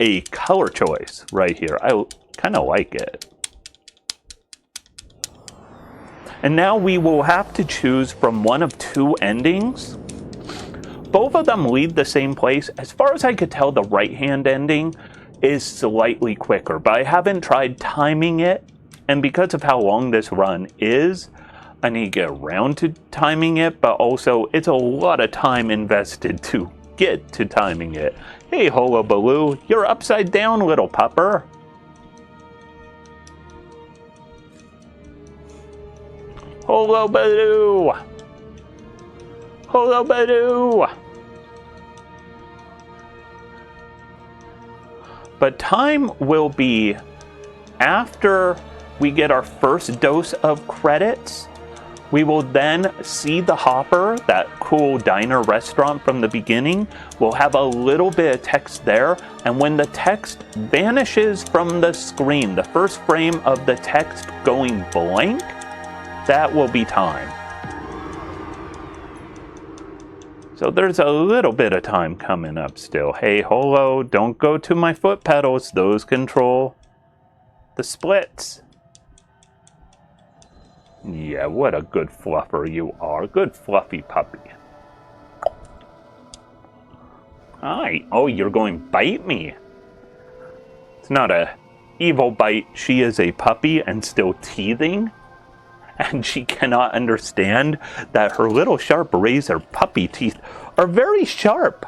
a color choice right here. I kind of like it. And now we will have to choose from one of two endings. Both of them lead the same place. As far as I could tell, the right-hand ending is slightly quicker, but I haven't tried timing it. And because of how long this run is, I need to get around to timing it, but also it's a lot of time invested to get to timing it. Hey, Hullabaloo, you're upside down, little pupper. Hullabaloo! Hullabaloo! But time will be after we get our first dose of credits. We will then see the hopper, that cool diner restaurant from the beginning. We'll have a little bit of text there, and when the text vanishes from the screen, the first frame of the text going blank, that will be time. So there's a little bit of time coming up still. Hey, Holo, don't go to my foot pedals. Those control the splits. Yeah, what a good fluffer you are. Good fluffy puppy. Hi. Oh, you're going to bite me. It's not a evil bite. She is a puppy and still teething. And she cannot understand that her little sharp razor puppy teeth are very sharp.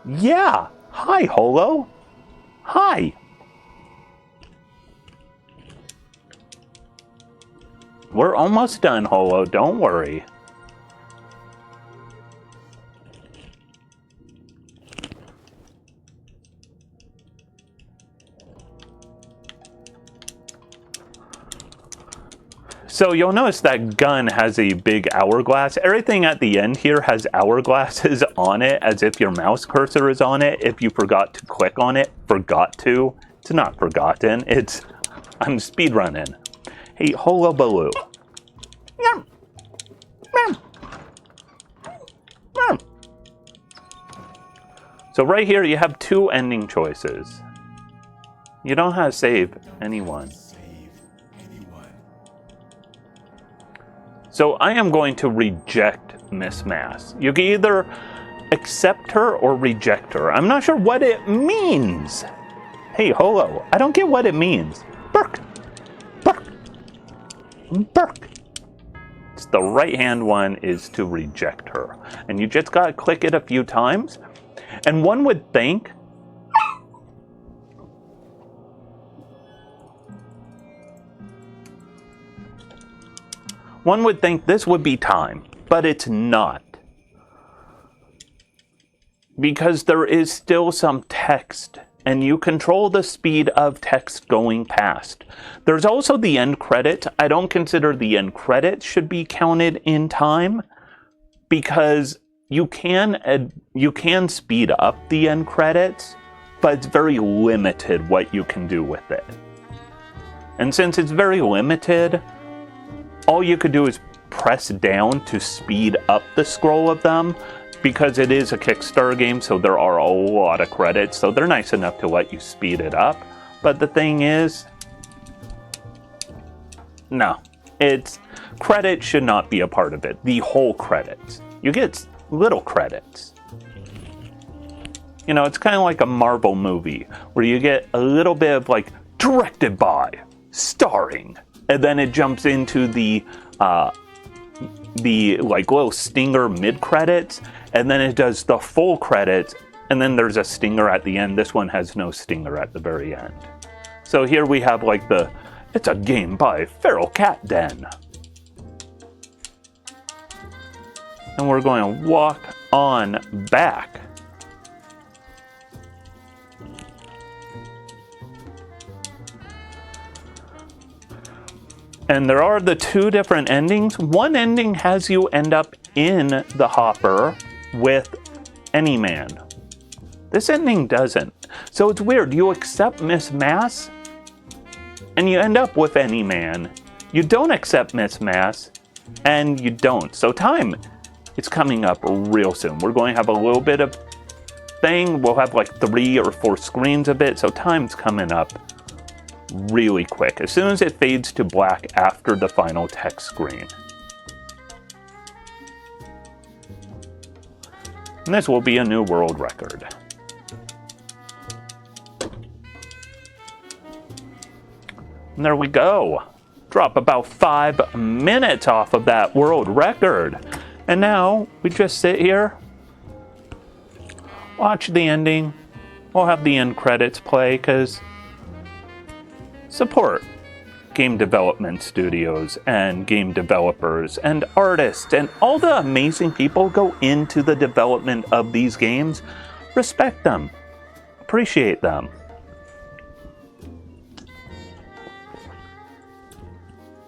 Yeah. Hi, Holo. Hi. We're almost done, Holo. Don't worry. So you'll notice that gun has a big hourglass. Everything at the end here has hourglasses on it, as if your mouse cursor is on it. If you forgot to click on it, forgot to. It's not forgotten. It's, I'm speedrunning. Hey, Hullabaloo. Yum. Yum. Yum. So right here you have two ending choices. You don't have to save anyone. So I am going to reject Miss Mass. You can either accept her or reject her. I'm not sure what it means. Hey, Holo, I don't get what it means. Burk. Burk. Burk. It's the right-hand one is to reject her. And you just gotta click it a few times. And one would think this would be time, but it's not. Because there is still some text, and you control the speed of text going past. There's also the end credits. I don't consider the end credits should be counted in time, because you can speed up the end credits, but it's very limited what you can do with it. And since it's very limited, all you could do is press down to speed up the scroll of them, because it is a Kickstarter game, so there are a lot of credits, so they're nice enough to let you speed it up. But the thing is, no, credits should not be a part of it. The whole credits. You get little credits. You know, it's kind of like a Marvel movie, where you get a little bit of like, directed by, starring, and then it jumps into the like little stinger mid credits, and then it does the full credits, and then there's a stinger at the end. This one has no stinger at the very end. So here we have like it's a game by Feral Cat Den. And we're going to walk on back. And there are the two different endings. One ending has you end up in the hopper with any man. This ending doesn't. So it's weird. You accept Miss Mass, and you end up with any man. You don't accept Miss Mass, and you don't. So time, it's coming up real soon. We're going to have a little bit of thing. We'll have like 3 or 4 screens of it. So time's coming up really quick, as soon as it fades to black after the final text screen. And this will be a new world record. And there we go. Drop about 5 minutes off of that world record. And now we just sit here, watch the ending. We'll have the end credits play because support game development studios and game developers and artists and all the amazing people go into the development of these games. Respect them. Appreciate them.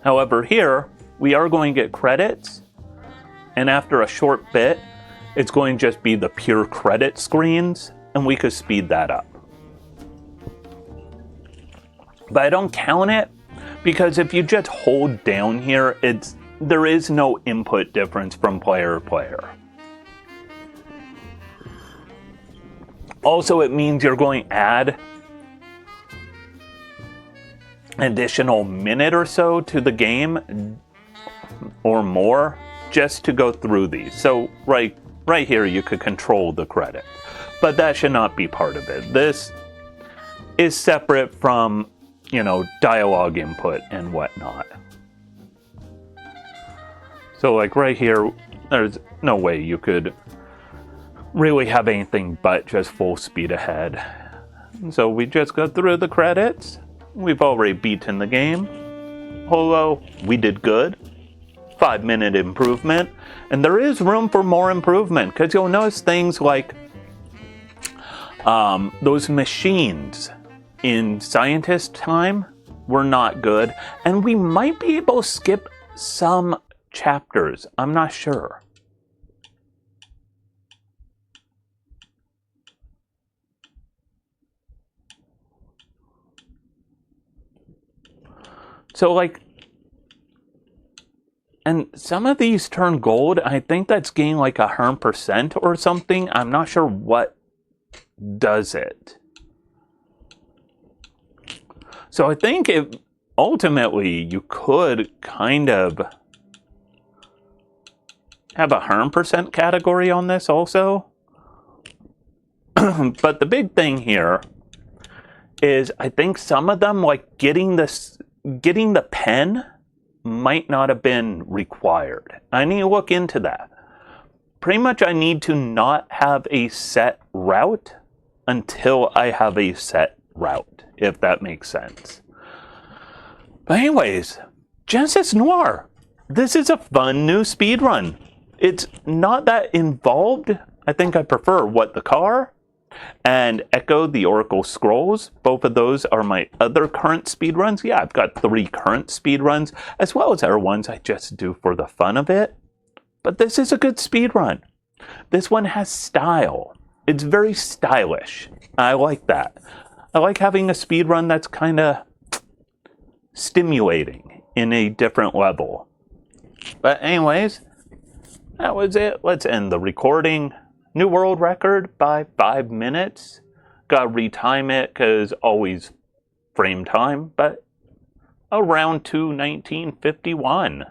However, here we are going to get credits, and after a short bit, it's going to just be the pure credit screens, and we could speed that up. But I don't count it because if you just hold down here, there is no input difference from player to player. Also, it means you're going to add an additional minute or so to the game or more just to go through these. So right here you could control the credit, but that should not be part of it. This is separate from, dialogue input and whatnot. So like right here, there's no way you could really have anything but just full speed ahead. So we just go through the credits. We've already beaten the game. Hello, we did good. 5-minute improvement. And there is room for more improvement because you'll notice things like those machines in scientist time were not good. And we might be able to skip some chapters. I'm not sure. So and some of these turn gold. I think that's getting like 100% or something. I'm not sure what does it. So I think ultimately you could kind of have a 100% category on this also. But the big thing here is I think some of them, like getting the pen might not have been required. I need to look into that. Pretty much I need to not have a set route until I have a set route, if that makes sense. But anyways, Genesis Noir. This is a fun new speedrun. It's not that involved. I think I prefer What the Car and Echo the Oracle Scrolls. Both of those are my other current speedruns. Yeah, I've got 3 current speedruns, as well as other ones I just do for the fun of it. But this is a good speedrun. This one has style. It's very stylish. I like that. I like having a speedrun that's kind of stimulating in a different level. But anyways, that was it. Let's end the recording. New world record by 5 minutes. Gotta retime it because always frame time, but around to 1951.